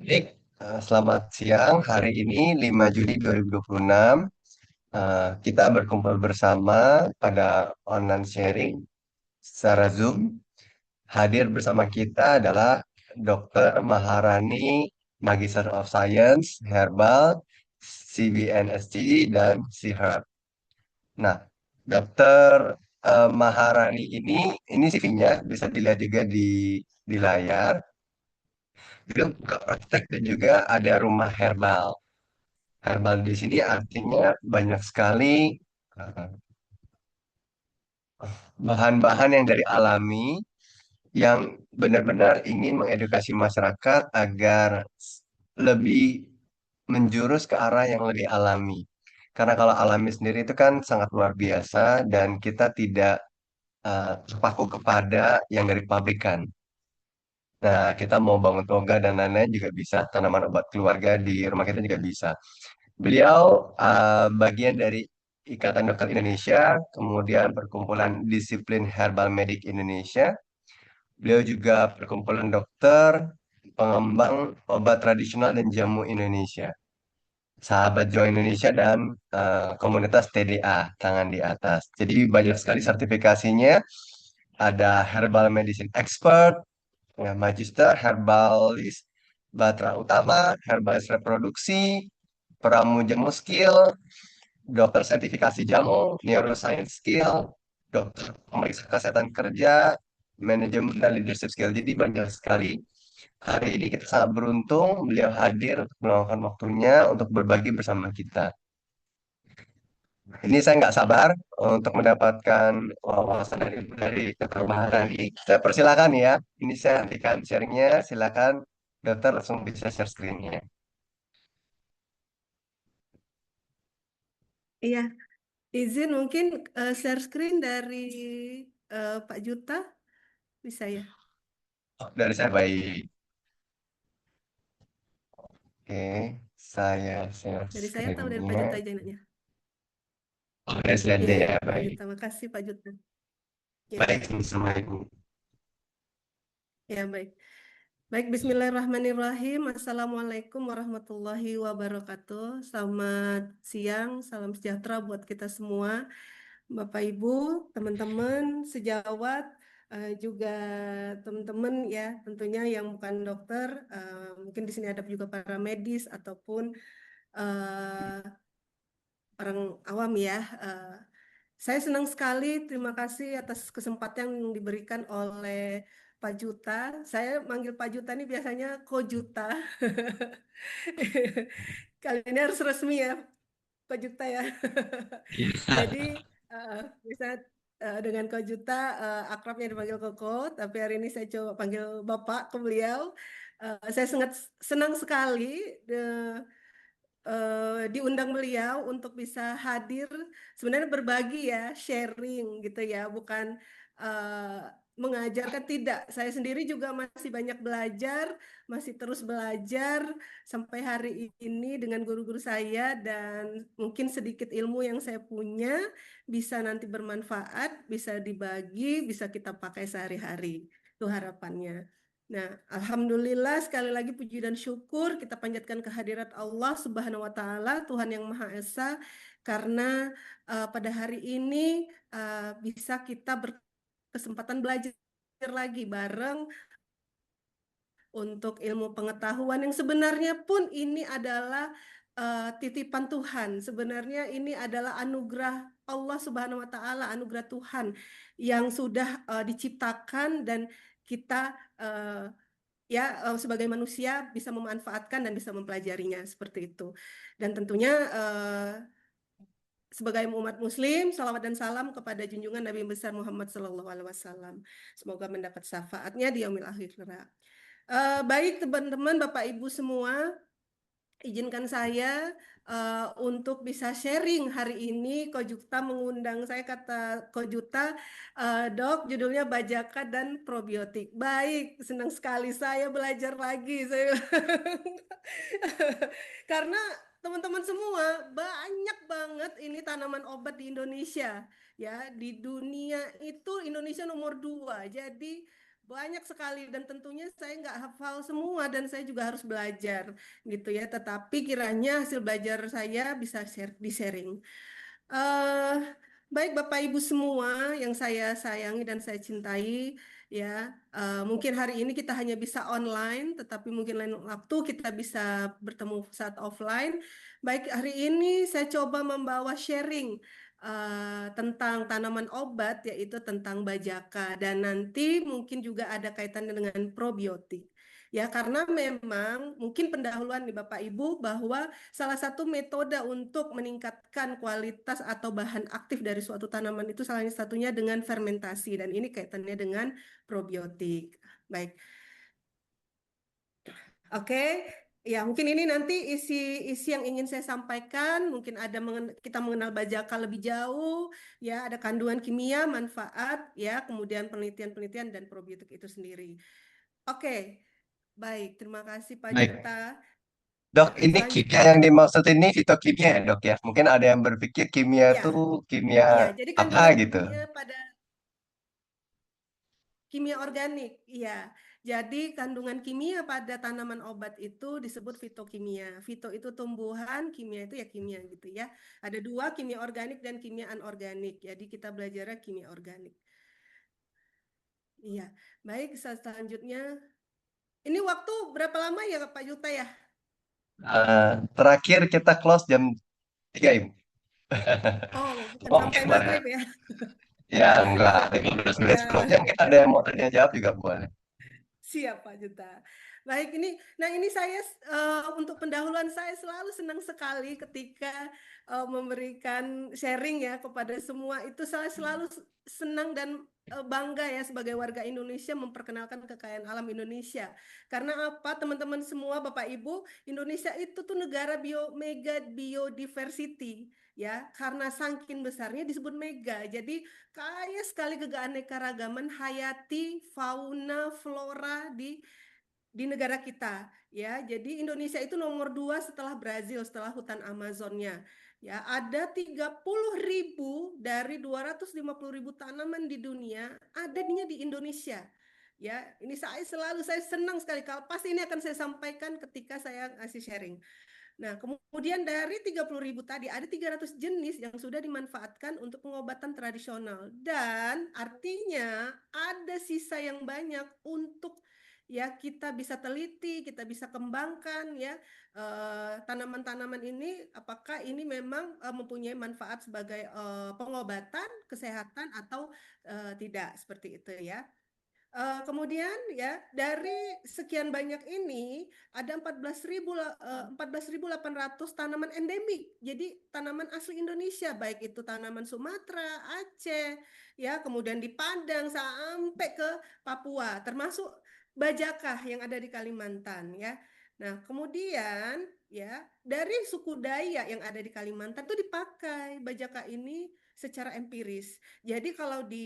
Baik, selamat siang. Hari ini 5 Juli 2026. Kita berkumpul bersama pada online sharing secara Zoom. Hadir bersama kita adalah Dr. Maharani, Magister of Science, Herbal, CBNSC, dan CHERB. Nah, Dr. Maharani ini CV-nya bisa dilihat juga di layar. Beliau buka praktek dan juga ada rumah herbal. Herbal di sini artinya banyak sekali eh, bahan-bahan yang dari alami yang benar-benar ingin mengedukasi masyarakat agar lebih menjurus ke arah yang lebih alami. Karena kalau alami sendiri itu kan sangat luar biasa dan kita tidak terpaku kepada yang dari pabrikan. Nah, kita mau bangun toga dan lain-lain juga bisa, tanaman obat keluarga di rumah kita juga bisa. Beliau bagian dari Ikatan Dokter Indonesia, kemudian Perkumpulan Disiplin Herbal Medik Indonesia. Beliau juga Perkumpulan Dokter Pengembang Obat Tradisional dan Jamu Indonesia. Sahabat Jawa Indonesia dan komunitas TDA, tangan di atas. Jadi banyak sekali sertifikasinya. Ada Herbal Medicine Expert, ya, Magister, Herbalis Batra Utama, Herbalis Reproduksi, Pramu Jamu Skill, dokter sertifikasi jamu, neuroscience skill, dokter pemeriksa kesehatan kerja, manajemen dan leadership skill. Jadi banyak sekali. Hari ini kita sangat beruntung beliau hadir untuk meluangkan waktunya untuk berbagi bersama kita. Ini saya nggak sabar untuk mendapatkan wawasan dari Dr. Maharani. Saya persilakan ya. Ini saya hentikan sharingnya. Silakan dokter langsung bisa share screen-nya. Iya, izin mungkin share screen dari Pak Juta, bisa ya? Oh, dari saya baik. Oke, saya share Dari saya atau dari Pak screen-nya. Juta aja enaknya? Oh, dari saya Iya, deh ya, ya, Pak baik. Juta. Makasih Pak Juta. Ya, Baik, sama Ibu. ya baik. Baik, Bismillahirrahmanirrahim. Assalamualaikum warahmatullahi wabarakatuh. Selamat siang, salam sejahtera buat kita semua. Bapak Ibu, teman-teman, sejawat, juga teman-teman ya tentunya yang bukan dokter, mungkin di sini ada juga para medis ataupun eh, orang awam ya. Saya senang sekali, terima kasih atas kesempatan yang diberikan oleh Pak Juta. Saya manggil Pak Juta ini biasanya Ko Juta. Kali ini harus resmi ya, Pak Juta ya. Jadi eh, bisa dengan Ko Juta akrabnya dipanggil Koko, tapi hari ini saya coba panggil Bapak ke beliau. Saya sangat senang sekali diundang beliau untuk bisa hadir, sebenarnya berbagi ya, sharing gitu ya, bukan mengajarkan, tidak. Saya sendiri juga masih banyak belajar, masih terus belajar sampai hari ini dengan guru-guru saya, dan mungkin sedikit ilmu yang saya punya bisa nanti bermanfaat, bisa dibagi, bisa kita pakai sehari-hari. Itu harapannya. Nah, Alhamdulillah, sekali lagi puji dan syukur kita panjatkan kehadirat Allah Subhanahu wa Ta'ala, Tuhan yang Maha Esa, karena pada hari ini bisa kita berkesempatan belajar lagi bareng untuk ilmu pengetahuan yang sebenarnya pun ini adalah titipan Tuhan. Sebenarnya ini adalah anugerah Allah Subhanahu wa Ta'ala, anugerah Tuhan yang sudah diciptakan, dan kita ya sebagai manusia bisa memanfaatkan dan bisa mempelajarinya seperti itu. Dan tentunya sebagai umat Muslim, salawat dan salam kepada junjungan Nabi besar Muhammad SAW. Semoga mendapat syafaatnya di yaumil akhir. Baik teman-teman, Bapak Ibu semua, izinkan saya untuk bisa sharing hari ini. Kojuta mengundang saya, kata Kojuta, Dok, judulnya Bajaka dan Probiotik. Baik, senang sekali saya belajar lagi. Saya karena teman-teman semua, banyak banget ini tanaman obat di Indonesia. Ya, di dunia itu Indonesia nomor 2. Jadi banyak sekali dan tentunya saya nggak hafal semua dan saya juga harus belajar gitu ya. Tetapi kiranya hasil belajar saya bisa di-sharing. Eh, baik Bapak Ibu semua yang saya sayangi dan saya cintai, ya, mungkin hari ini kita hanya bisa online, tetapi mungkin lain waktu kita bisa bertemu saat offline. Baik hari ini saya coba membawa sharing tentang tanaman obat, yaitu tentang bajaka, dan nanti mungkin juga ada kaitannya dengan probiotik. Ya, karena memang mungkin pendahuluan nih Bapak Ibu bahwa salah satu metode untuk meningkatkan kualitas atau bahan aktif dari suatu tanaman itu salah satunya dengan fermentasi dan ini kaitannya dengan probiotik. Baik, oke. Ya, mungkin ini nanti isi yang ingin saya sampaikan. Mungkin ada kita mengenal bajaka lebih jauh, ya, ada kandungan kimia, manfaat, ya, kemudian penelitian-penelitian dan probiotik itu sendiri. Oke, baik. Terima kasih Pak Baik. Juta. Dok, ini kimia Selanjutnya, yang dimaksud ini fitokimia ya, Dok ya? Mungkin ada yang berpikir kimia ya, itu kimia ya. Jadi apa kandungan gitu. kimia pada kimia organik, iya. Jadi kandungan kimia pada tanaman obat itu disebut fitokimia. Fito itu tumbuhan, kimia itu ya kimia gitu ya. Ada dua, kimia organik dan kimia anorganik. Jadi kita belajarnya kimia organik. Iya, baik. Selanjutnya, ini waktu berapa lama ya Pak Yuta ya? Terakhir kita close jam 3 Ibu. Oh, bukan Oke, sampai boleh. maghrib ya? Ya, enggak. 15 menit Ya. sebelumnya mungkin ada yang mau tanya jawab juga boleh. Siap Pak Juta. Baik ini saya untuk pendahuluan saya selalu senang sekali ketika memberikan sharing ya kepada semua itu saya selalu senang dan bangga ya sebagai warga Indonesia memperkenalkan kekayaan alam Indonesia. Karena apa teman-teman semua Bapak Ibu, Indonesia itu tuh negara mega biodiversity ya karena saking besarnya disebut mega. Jadi kaya sekali keanekaragaman hayati, fauna, flora di negara kita ya. Jadi Indonesia itu nomor dua setelah Brazil, setelah hutan Amazonnya. Ya, ada 30.000 dari 250.000 tanaman di dunia adanya di Indonesia. Ya, ini saya senang sekali kalau pasti ini akan saya sampaikan ketika saya ngasih sharing. Nah, kemudian dari 30.000 tadi ada 300 jenis yang sudah dimanfaatkan untuk pengobatan tradisional dan artinya ada sisa yang banyak untuk ya kita bisa teliti, kita bisa kembangkan ya tanaman-tanaman ini apakah ini memang mempunyai manfaat sebagai pengobatan, kesehatan atau tidak seperti itu ya. Kemudian ya dari sekian banyak ini ada 14.800 tanaman endemik. Jadi tanaman asli Indonesia baik itu tanaman Sumatera, Aceh, ya kemudian di Padang sampai ke Papua, termasuk bajakah yang ada di Kalimantan ya. Nah, kemudian ya dari suku Dayak yang ada di Kalimantan itu dipakai bajaka ini secara empiris. Jadi kalau di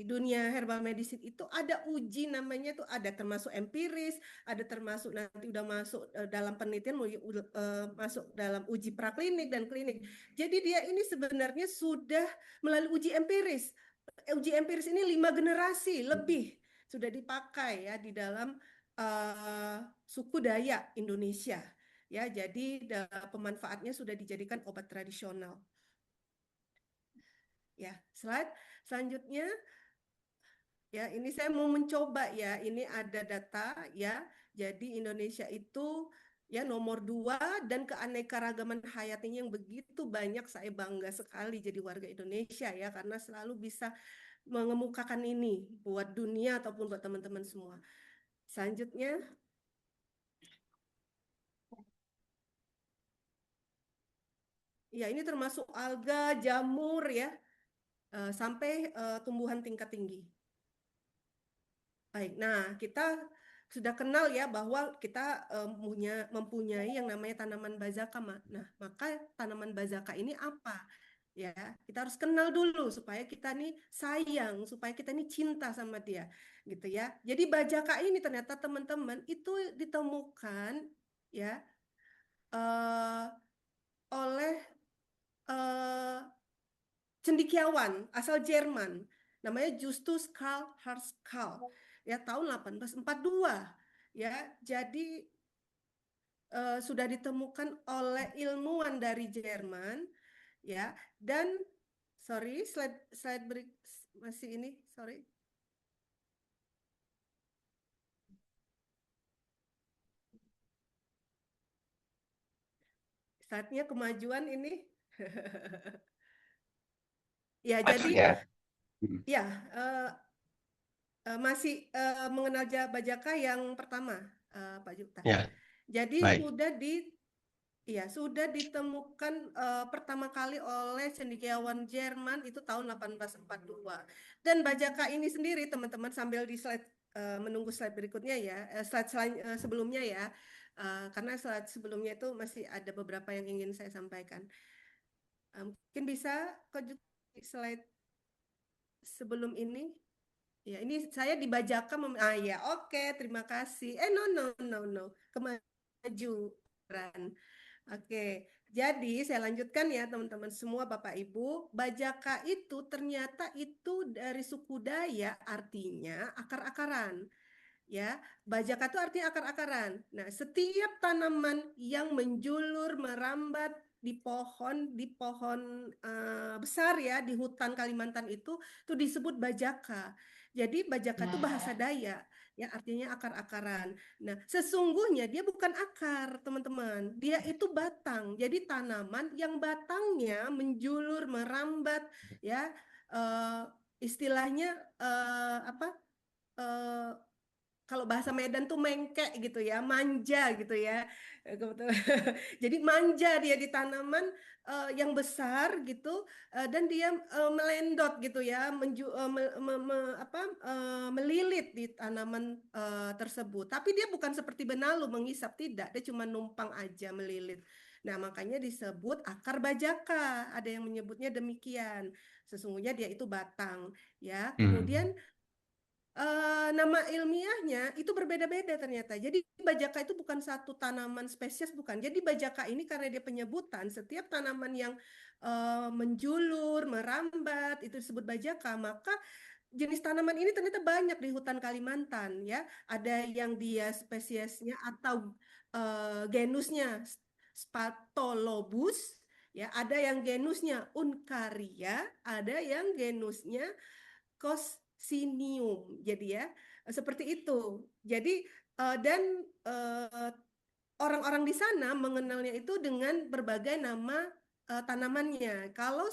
dunia herbal medicine itu ada uji namanya tuh ada termasuk empiris, ada termasuk nanti udah masuk dalam penelitian masuk dalam uji praklinik dan klinik. Jadi dia ini sebenarnya sudah melalui uji empiris. Uji empiris ini 5 generasi lebih sudah dipakai ya di dalam suku Dayak Indonesia. Ya, jadi pemanfaatnya sudah dijadikan obat tradisional. Ya, slide selanjutnya. Ya, ini saya mau mencoba ya. Ini ada data ya. Jadi Indonesia itu ya nomor 2 dan keanekaragaman hayatinya yang begitu banyak. Saya bangga sekali jadi warga Indonesia ya karena selalu bisa mengemukakan ini buat dunia ataupun buat teman-teman semua. Selanjutnya, ya ini termasuk alga, jamur ya, sampai tumbuhan tingkat tinggi. Baik, nah kita sudah kenal ya bahwa kita mempunyai yang namanya tanaman bazaka. Nah, maka tanaman bazaka ini apa? Ya, kita harus kenal dulu supaya kita nih sayang, supaya kita nih cinta sama dia, gitu ya. Jadi bajaka ini ternyata teman-teman itu ditemukan ya eh, oleh eh, cendekiawan asal Jerman. namanya Justus Karl Herschel ya tahun 1842 ya. Jadi sudah ditemukan oleh ilmuwan dari Jerman ya. Dan sorry, slide slide masih ini, sorry. Saatnya kemajuan ini. Ya, jadi Majunya. Hmm. ya masih mengenal Bajaka yang pertama, Pak Juta. Ya, Jadi baik. iya, sudah ditemukan pertama kali oleh cendekiawan Jerman itu tahun 1842. Dan Bajaka ini sendiri, teman-teman, sambil di slide menunggu slide berikutnya ya, sebelumnya ya, karena slide sebelumnya itu masih ada beberapa yang ingin saya sampaikan. Mungkin bisa ke slide sebelum ini. Ya, ini saya dibajakan ya, oke, terima kasih. No, no, no, no. Kemajuan. Oke. Jadi saya lanjutkan ya teman-teman semua Bapak Ibu. Bajaka itu ternyata itu dari suku Dayak artinya akar-akaran. Ya, bajaka itu artinya akar-akaran. Nah, setiap tanaman yang menjulur merambat di pohon besar ya di hutan Kalimantan itu disebut bajaka. Jadi bajaka itu bahasa Dayak ya artinya akar-akaran. Nah, sesungguhnya dia bukan akar, teman-teman. Dia itu batang. Jadi tanaman yang batangnya menjulur merambat ya eh, istilahnya apa? eh, Kalau bahasa Medan tuh mengkek gitu ya, manja gitu ya. Kebetulan. Jadi manja dia di tanaman yang besar gitu dan dia melendot gitu ya, melilit di tanaman tersebut. Tapi dia bukan seperti benalu mengisap, tidak. Dia cuma numpang aja melilit. Nah, makanya disebut akar bajaka. Ada yang menyebutnya demikian. Sesungguhnya dia itu batang ya. Hmm. Kemudian nama ilmiahnya itu berbeda-beda ternyata. Jadi bajaka itu bukan satu tanaman spesies, bukan. Jadi bajaka ini karena dia penyebutan, setiap tanaman yang menjulur, merambat itu disebut bajaka. Maka jenis tanaman ini ternyata banyak di hutan Kalimantan ya. Ada yang dia spesiesnya atau genusnya Spatholobus ya, ada yang genusnya Uncaria, ada yang genusnya Cosinium. Jadi ya, seperti itu. Jadi dan eh, orang-orang di sana mengenalnya itu dengan berbagai nama tanamannya. Kalau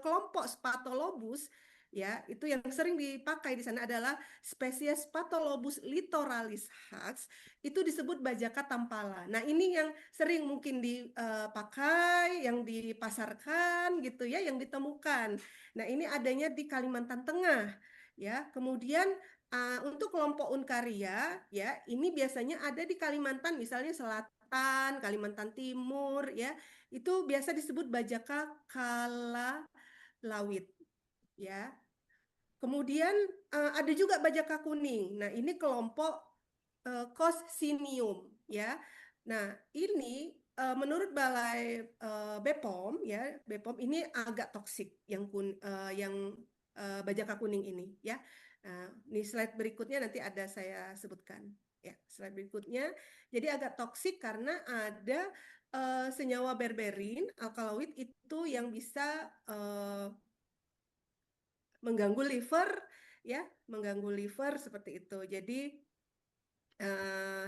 kelompok Spatholobus ya, itu yang sering dipakai di sana adalah spesies Spatholobus littoralis Hax, itu disebut bajaka tampala. Nah, ini yang sering mungkin dipakai, yang dipasarkan gitu ya, yang ditemukan. Nah, ini adanya di Kalimantan Tengah ya. Kemudian untuk kelompok Unkaria, ya, ini biasanya ada di Kalimantan, misalnya Selatan, Kalimantan Timur, ya, itu biasa disebut bajaka kalawit, ya. Kemudian ada juga bajaka kuning. Nah, ini kelompok Cosinium, ya. Nah, ini menurut Balai BPOM, ya, BPOM ini agak toksik yang bajaka kuning ini, ya. Nah, ini slide berikutnya nanti ada saya sebutkan. Ya, slide berikutnya. Jadi agak toksik karena ada senyawa berberin, alkaloid itu yang bisa mengganggu liver, ya, mengganggu liver seperti itu. Jadi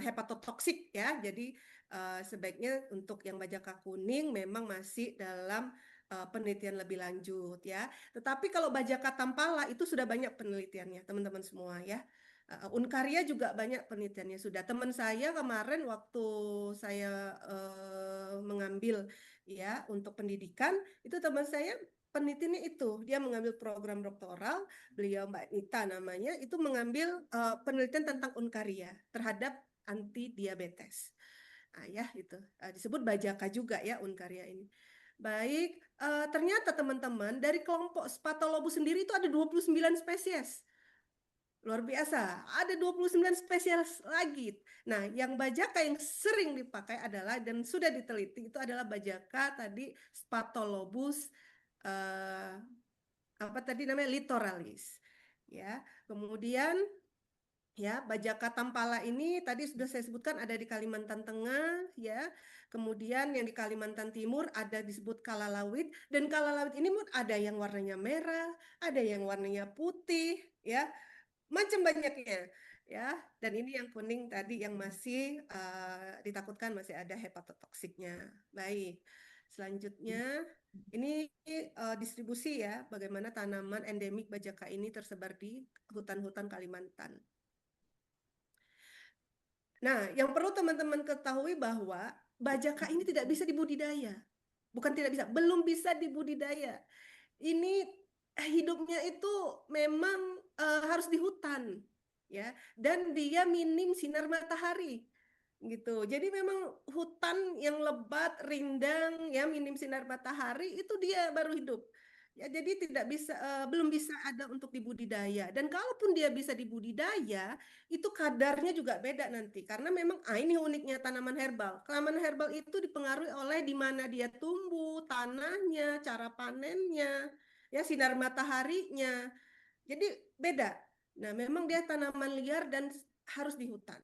hepatotoksik ya. Jadi sebaiknya untuk yang bajaka kuning memang masih dalam penelitian lebih lanjut ya. Tetapi kalau bajaka tampala itu sudah banyak penelitiannya, teman-teman semua ya. Unkaria juga banyak penelitiannya sudah. Teman saya kemarin waktu saya mengambil ya untuk pendidikan, itu teman saya penelitiannya itu dia mengambil program doktoral, beliau Mbak Nita namanya, itu mengambil penelitian tentang Unkaria terhadap anti diabetes. Nah, ya itu disebut bajaka juga ya Unkaria ini. Baik, ternyata teman-teman dari kelompok Spatholobus sendiri itu ada 29 spesies. Luar biasa, ada 29 spesies lagi. Nah, yang bajaka yang sering dipakai adalah dan sudah diteliti itu adalah bajaka tadi Spatholobus apa tadi namanya littoralis. ya. Kemudian ya, Bajaka Tampala ini tadi sudah saya sebutkan ada di Kalimantan Tengah, ya. Kemudian yang di Kalimantan Timur ada disebut kalalawit, dan kalalawit ini ada yang warnanya merah, ada yang warnanya putih, ya, macam banyaknya, ya. Dan ini yang kuning tadi yang masih ditakutkan masih ada hepatotoksiknya. Baik, selanjutnya ini distribusi ya, bagaimana tanaman endemik Bajaka ini tersebar di hutan-hutan Kalimantan. Nah, yang perlu teman-teman ketahui bahwa bajaka ini tidak bisa dibudidaya. Bukan tidak bisa, belum bisa dibudidaya. Ini hidupnya itu memang harus di hutan, ya. Dan dia minim sinar matahari, gitu. Jadi memang hutan yang lebat, rindang, ya minim sinar matahari itu dia baru hidup. Ya, jadi tidak bisa, belum bisa ada untuk dibudidaya. Dan kalaupun dia bisa dibudidaya, itu kadarnya juga beda nanti karena memang ini uniknya tanaman herbal. Tanaman herbal itu dipengaruhi oleh di mana dia tumbuh, tanahnya, cara panennya, ya sinar mataharinya. Jadi beda. Nah, memang dia tanaman liar dan harus di hutan.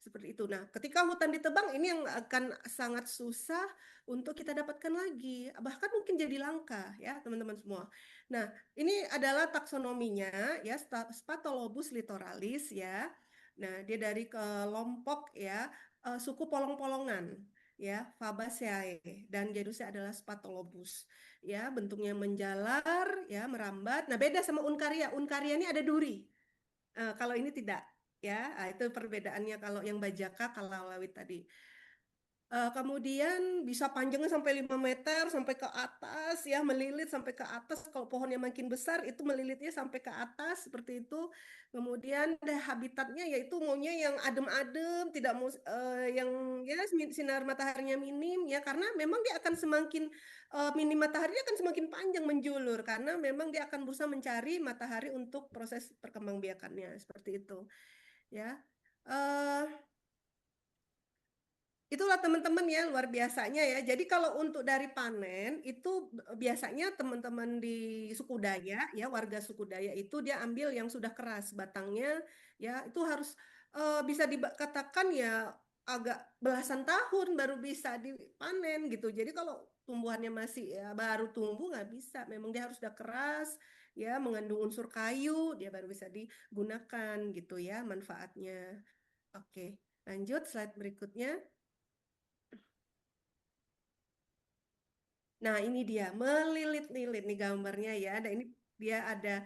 Seperti itu. Nah, ketika hutan ditebang ini yang akan sangat susah untuk kita dapatkan lagi. Bahkan mungkin jadi langka ya, teman-teman semua. Nah, ini adalah taksonominya ya, Spatholobus litoralis ya. Nah, dia dari kelompok ya, suku polong-polongan ya, Fabaceae, dan genusnya adalah Spatholobus ya, bentuknya menjalar ya, merambat. Nah, beda sama unkaria. Unkaria ini ada duri. Kalau ini tidak ya. Itu perbedaannya kalau yang bajaka kalau lawit tadi. Kemudian bisa panjangnya sampai 5 meter sampai ke atas ya, melilit sampai ke atas. Kalau pohonnya makin besar itu melilitnya sampai ke atas seperti itu. Kemudian habitatnya yaitu maunya yang adem-adem, tidak mau yang ya sinar mataharinya minim ya, karena memang dia akan semakin minim mataharinya akan semakin panjang menjulur karena memang dia akan berusaha mencari matahari untuk proses perkembangbiakannya seperti itu ya. Eh, Itulah teman-teman ya, luar biasanya ya. Jadi kalau untuk dari panen itu biasanya teman-teman di suku Dayak ya, warga suku Dayak itu dia ambil yang sudah keras batangnya ya, itu harus bisa dikatakan ya agak belasan tahun baru bisa dipanen gitu. Jadi kalau tumbuhannya masih ya, baru tumbuh nggak bisa, memang dia harus sudah keras ya, mengandung unsur kayu, dia baru bisa digunakan gitu ya manfaatnya. Oke, lanjut slide berikutnya. Nah, ini dia melilit-lilit nih gambarnya ya. Nah, ini dia ada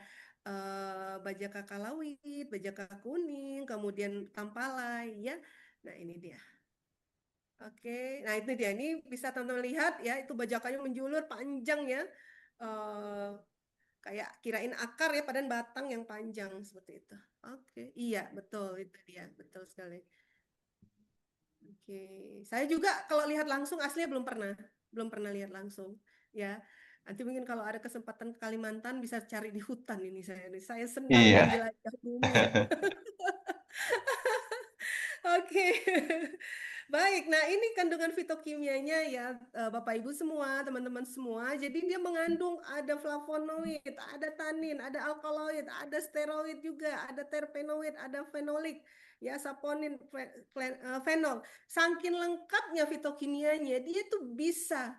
bajaka kalawit, bajaka kuning, kemudian tampalai ya. Nah, ini dia. Oke, nah itu dia. Ini bisa teman-teman lihat ya, itu bajakanya menjulur panjang ya. Eh, Kayak kirain akar ya, padahal batang yang panjang seperti itu. Oke, iya betul itu dia, betul sekali. Oke, saya juga kalau lihat langsung aslinya belum pernah lihat langsung, ya. Nanti mungkin kalau ada kesempatan ke Kalimantan bisa cari di hutan ini saya. Saya senang Iya. menjelajah bumi. Oke. Baik, nah ini kandungan fitokimianya ya, Bapak Ibu semua, teman-teman semua. Jadi dia mengandung ada flavonoid, ada tanin, ada alkaloid, ada steroid juga, ada terpenoid, ada fenolik, ya saponin, fenol. Saking lengkapnya fitokimianya, dia tuh bisa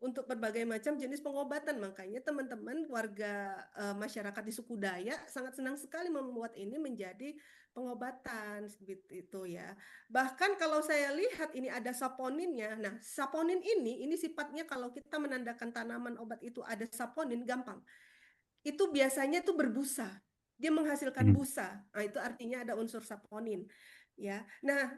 untuk berbagai macam jenis pengobatan. Makanya teman-teman warga masyarakat di suku Dayak sangat senang sekali membuat ini menjadi pengobatan seperti itu ya. Bahkan kalau saya lihat ini ada saponinnya. Nah, saponin ini sifatnya kalau kita menandakan tanaman obat itu ada saponin gampang. Itu biasanya tuh berbusa. Dia menghasilkan Hmm. busa. Nah, itu artinya ada unsur saponin. Ya. Nah,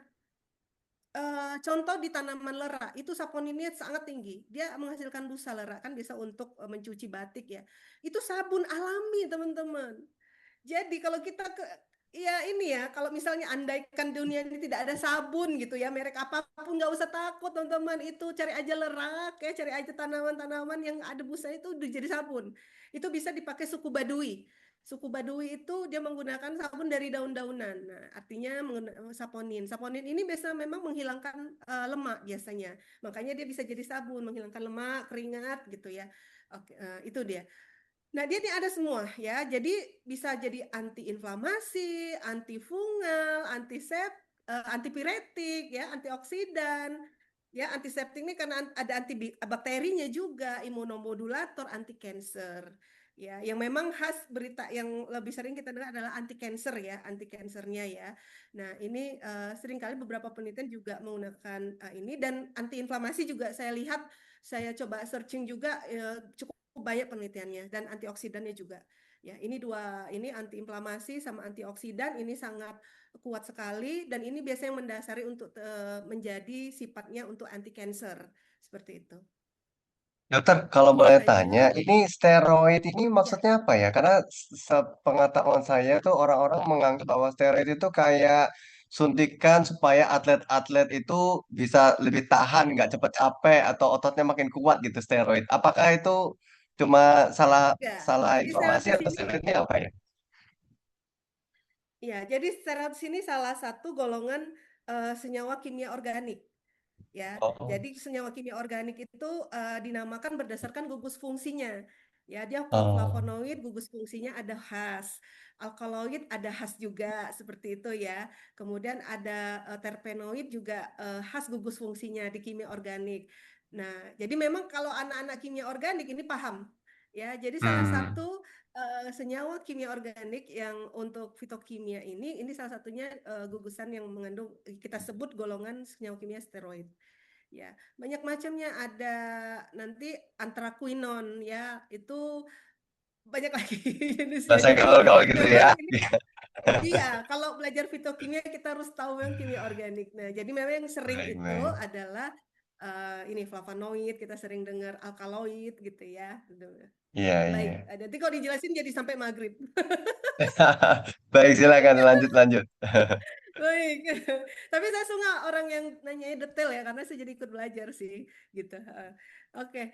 contoh di tanaman lera itu saponinnya sangat tinggi. Dia menghasilkan busa lera kan bisa untuk mencuci batik ya. Itu sabun alami, teman-teman. Jadi kalau kita ke ya ini ya, kalau misalnya andaikan dunia ini tidak ada sabun gitu ya, merek apapun nggak usah takut teman-teman, itu cari aja lerak ya, cari aja tanaman-tanaman yang ada busa itu udah jadi sabun. Itu bisa dipakai suku Baduy. Suku Baduy itu dia menggunakan sabun dari daun-daunan. Nah, artinya menggunakan saponin. Saponin ini biasa memang menghilangkan lemak biasanya. Makanya dia bisa jadi sabun, menghilangkan lemak, keringat gitu ya. Oke, itu dia. Nah, dia ini ada semua ya. Jadi bisa jadi antiinflamasi, antifungal, antipiretik ya, antioksidan. Ya, antiseptik ini karena ada antibakterinya juga, imunomodulator, anti cancer. Ya, yang memang khas berita yang lebih sering kita dengar adalah anti cancer ya, anti cancernya ya. Nah, ini seringkali beberapa penelitian juga menggunakan ini dan anti inflamasi juga saya lihat, saya coba searching juga cukup banyak penelitiannya dan antioksidannya juga. Ya, ini dua, ini antiinflamasi sama antioksidan ini sangat kuat sekali dan ini biasanya mendasari untuk menjadi sifatnya untuk anti cancer seperti itu. Dokter, kalau Itu boleh tanya, saja. ini steroid ini Ya, maksudnya apa ya? Karena sepengetahuan saya tuh orang-orang menganggap bahwa steroid itu kayak suntikan supaya atlet-atlet itu bisa lebih tahan, nggak cepet capek atau ototnya makin kuat gitu steroid. Apakah itu cuma salah ya. salah Jadi steroid informasi di atau sini, steroidnya apa ya? ya. Jadi steroid di sini salah satu golongan senyawa kimia organik. Ya. Oh, Jadi senyawa kimia organik itu dinamakan berdasarkan gugus fungsinya. Ya, dia oh, flavonoid gugus fungsinya ada khas, alkaloid ada khas juga seperti itu ya. Kemudian ada terpenoid juga khas gugus fungsinya di kimia organik. Nah, jadi memang kalau anak-anak kimia organik ini paham. Ya, jadi salah hmm, satu senyawa kimia organik yang untuk fitokimia ini salah satunya gugusan yang mengandung kita sebut golongan senyawa kimia steroid. Ya, banyak macamnya ada nanti antraquinon ya, itu banyak lagi jenisnya. bahasa Jadi gaul-gaul gitu memang ya. ini iya, kalau belajar fitokimia kita harus tahu yang kimia organik. Nah, jadi memang yang sering Baik, itu baik. adalah ini flavonoid, kita sering dengar alkaloid gitu ya. Iya, Baik, iya. nanti kalau dijelasin jadi sampai maghrib. Baik, silakan lanjut lanjut. Baik, tapi saya suka orang yang nanyanya detail ya, karena saya jadi ikut belajar sih, gitu. Oke,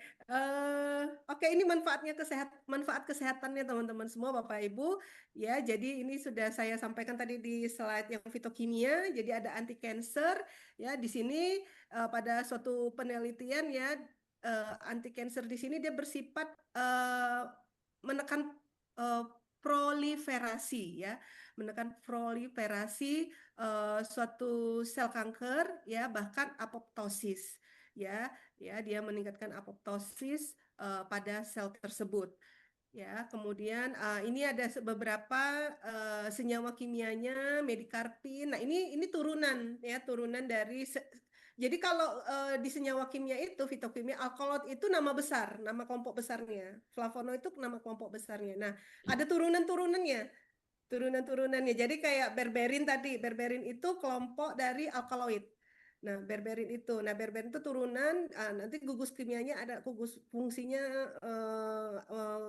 oke ini manfaat kesehatannya teman-teman semua, Bapak Ibu, ya. Jadi ini sudah saya sampaikan tadi di slide yang fitokimia. Jadi ada anti cancer, ya. Di sini pada suatu penelitian ya, anti cancer di sini dia bersifat menekan eh, proliferasi, ya, menekan proliferasi suatu sel kanker ya bahkan apoptosis ya ya dia meningkatkan apoptosis pada sel tersebut ya kemudian ini ada beberapa senyawa kimianya medikarpin. Nah ini turunan ya turunan dari jadi kalau di senyawa kimia itu fitokimia alkaloid itu nama besar nama kelompok besarnya flavonoid itu nama kelompok besarnya. Nah ada turunan-turunannya turunan-turunannya. Jadi kayak berberin tadi, berberin itu kelompok dari alkaloid. Nah, berberin itu. Nah, berberin itu turunan, nanti gugus kimianya ada gugus fungsinya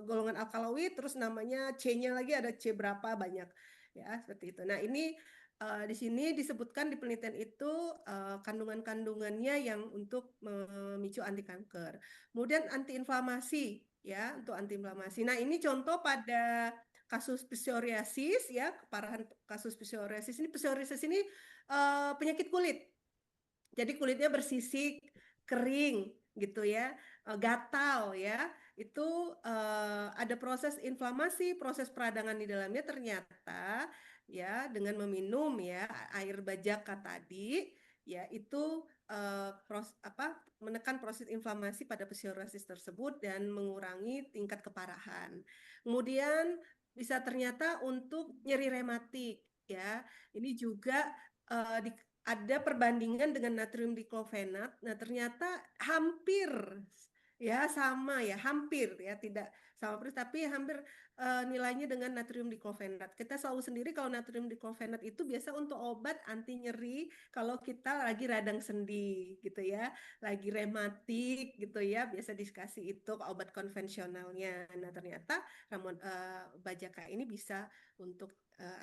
golongan alkaloid, terus namanya C-nya lagi ada C berapa banyak. Ya, seperti itu. Nah, ini di sini disebutkan di penelitian itu kandungan-kandungannya yang untuk memicu anti kanker. Kemudian antiinflamasi ya, untuk antiinflamasi. Nah, ini contoh pada kasus psoriasis ya, keparahan kasus psoriasis ini penyakit kulit. Jadi kulitnya bersisik, kering gitu ya, gatal ya. Itu ada proses inflamasi, proses peradangan di dalamnya ternyata ya dengan meminum ya air bajaka tadi ya itu menekan proses inflamasi pada psoriasis tersebut dan mengurangi tingkat keparahan. Kemudian bisa ternyata untuk nyeri rematik ya. Ini juga ada perbandingan dengan natrium diklofenat. Nah, ternyata hampir ya sama ya, hampir ya tidak sama persis tapi hampir nilainya dengan natrium diklofenat. Kita selalu sendiri kalau natrium diklofenat itu biasa untuk obat anti nyeri kalau kita lagi radang sendi gitu ya, lagi rematik gitu ya, biasa dikasih itu obat konvensionalnya. Nah, ternyata ramuan bajaka ini bisa untuk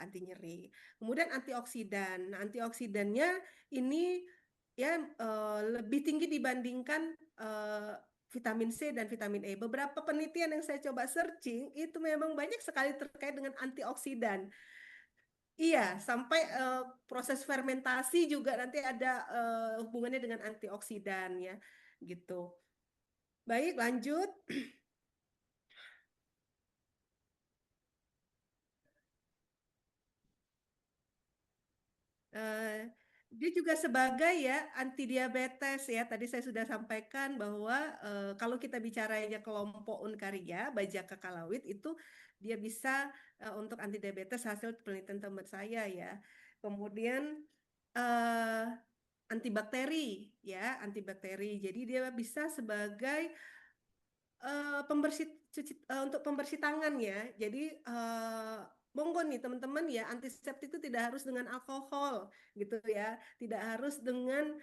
anti nyeri. Kemudian antioksidan. Nah, antioksidannya ini ya lebih tinggi dibandingkan vitamin C dan vitamin E. Beberapa penelitian yang saya coba searching itu memang banyak sekali terkait dengan antioksidan. Iya, sampai proses fermentasi juga nanti ada hubungannya dengan antioksidan ya, gitu. Baik, lanjut. dia juga sebagai ya anti diabetes ya. Tadi saya sudah sampaikan bahwa kalau kita bicaranya kelompok Unkaria, bajaka kalawit itu dia bisa untuk anti diabetes hasil penelitian teman saya ya. Kemudian eh, antibakteri ya, antibakteri. Jadi dia bisa sebagai pembersih untuk pembersih tangan ya. Jadi monggo nih teman-teman ya, antiseptik itu tidak harus dengan alkohol gitu ya. Tidak harus dengan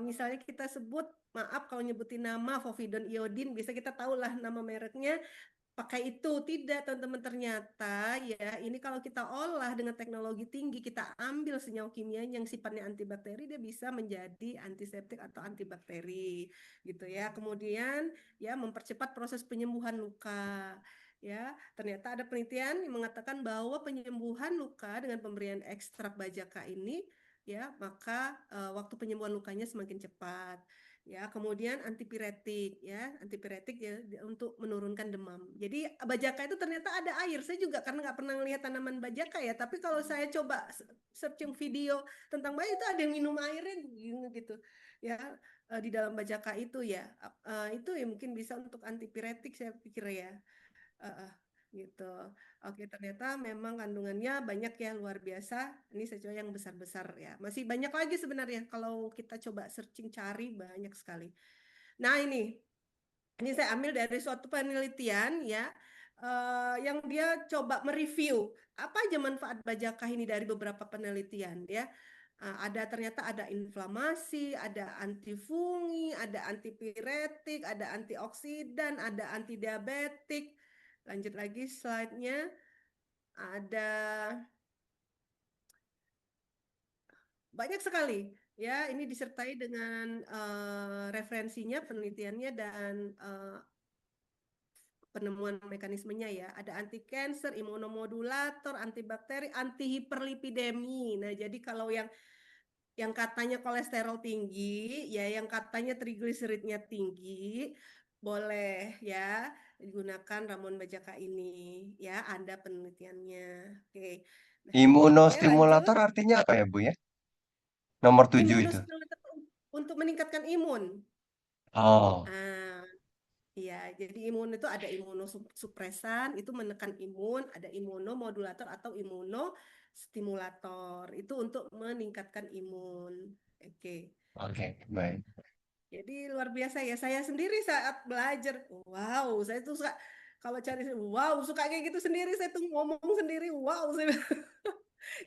misalnya kita sebut, maaf kalau nyebutin nama Povidone iodine, bisa kita tahu lah nama mereknya, pakai itu. Tidak teman-teman, ternyata ya ini kalau kita olah dengan teknologi tinggi, kita ambil senyawa kimia yang sifatnya antibakteri, dia bisa menjadi antiseptik atau antibakteri gitu ya. Kemudian ya mempercepat proses penyembuhan luka ya. Ternyata ada penelitian yang mengatakan bahwa penyembuhan luka dengan pemberian ekstrak bajaka ini ya, maka waktu penyembuhan lukanya semakin cepat ya. Kemudian antipiretik ya, antipiretik ya untuk menurunkan demam. Jadi bajaka itu ternyata ada air. Saya juga karena nggak pernah melihat tanaman bajaka ya, tapi kalau saya coba searching video tentang bayi itu ada yang minum airnya gitu ya, di dalam bajaka itu ya. Itu ya mungkin bisa untuk antipiretik saya pikir ya. Eh, eh, gitu. Oke, ternyata memang kandungannya banyak ya, luar biasa. Ini saya coba yang besar-besar ya. Masih banyak lagi sebenarnya kalau kita coba searching cari, banyak sekali. Nah, ini saya ambil dari suatu penelitian ya, yang dia coba mereview apa aja manfaat bajakah ini dari beberapa penelitian ya. Ada ternyata ada inflamasi, ada antifungi, ada antipiretik, ada antioksidan, ada antidiabetik. Lanjut lagi slide-nya. Ada banyak sekali ya, ini disertai dengan referensinya, penelitiannya, dan penemuan mekanismenya ya. Ada anti cancer, imunomodulator, antibakteri, anti hiperlipidemi. Nah, jadi kalau yang katanya kolesterol tinggi, ya yang katanya trigliseridnya tinggi, boleh ya digunakan ramuan bajaka ini. Ya, ada penelitiannya. Oke. Nah, oke, lanjut. Imunostimulator artinya apa ya, Bu ya? Nomor 7 itu. Imunostimulator untuk meningkatkan imun. Oh, Ah, iya, jadi imun itu ada imunosupresan, itu menekan imun, ada imunomodulator atau imunostimulator, itu untuk meningkatkan imun. Oke. oke, baik. Jadi luar biasa ya. Saya sendiri saat belajar, wow, saya tuh suka kalau cari, wow, suka kayak gitu sendiri. Saya tuh ngomong sendiri, wow, saya,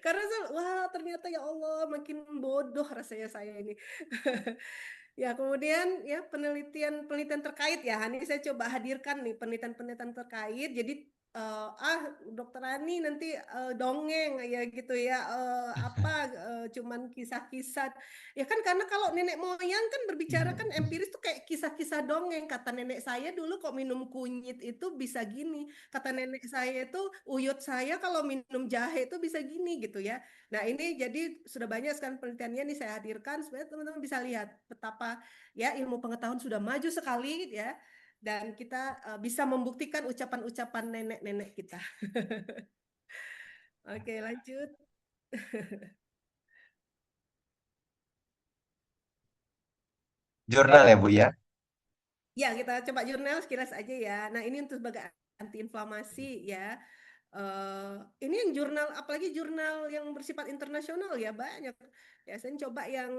karena saya, wah ternyata ya Allah makin bodoh rasanya saya ini. Ya, kemudian ya penelitian-penelitian terkait ya. Ini saya coba hadirkan nih penelitian-penelitian terkait. Jadi Dokter Ani nanti dongeng ya gitu ya, cuman kisah-kisah. Ya kan karena kalau nenek moyang kan berbicara kan empiris tuh kayak kisah-kisah dongeng. Kata nenek saya dulu kok minum kunyit itu bisa gini. Kata nenek saya itu uyut saya kalau minum jahe itu bisa gini gitu ya. Nah, ini jadi sudah banyak sekarang penelitiannya nih saya hadirkan supaya teman-teman bisa lihat betapa ya ilmu pengetahuan sudah maju sekali ya, dan kita bisa membuktikan ucapan-ucapan nenek-nenek kita. Oke, lanjut. Jurnal ya, Bu ya? Ya, kita coba jurnal sekilas aja ya. Nah, ini untuk sebagai antiinflamasi ya. Eh, ini yang jurnal, apalagi jurnal yang bersifat internasional ya banyak. Ya, saya coba yang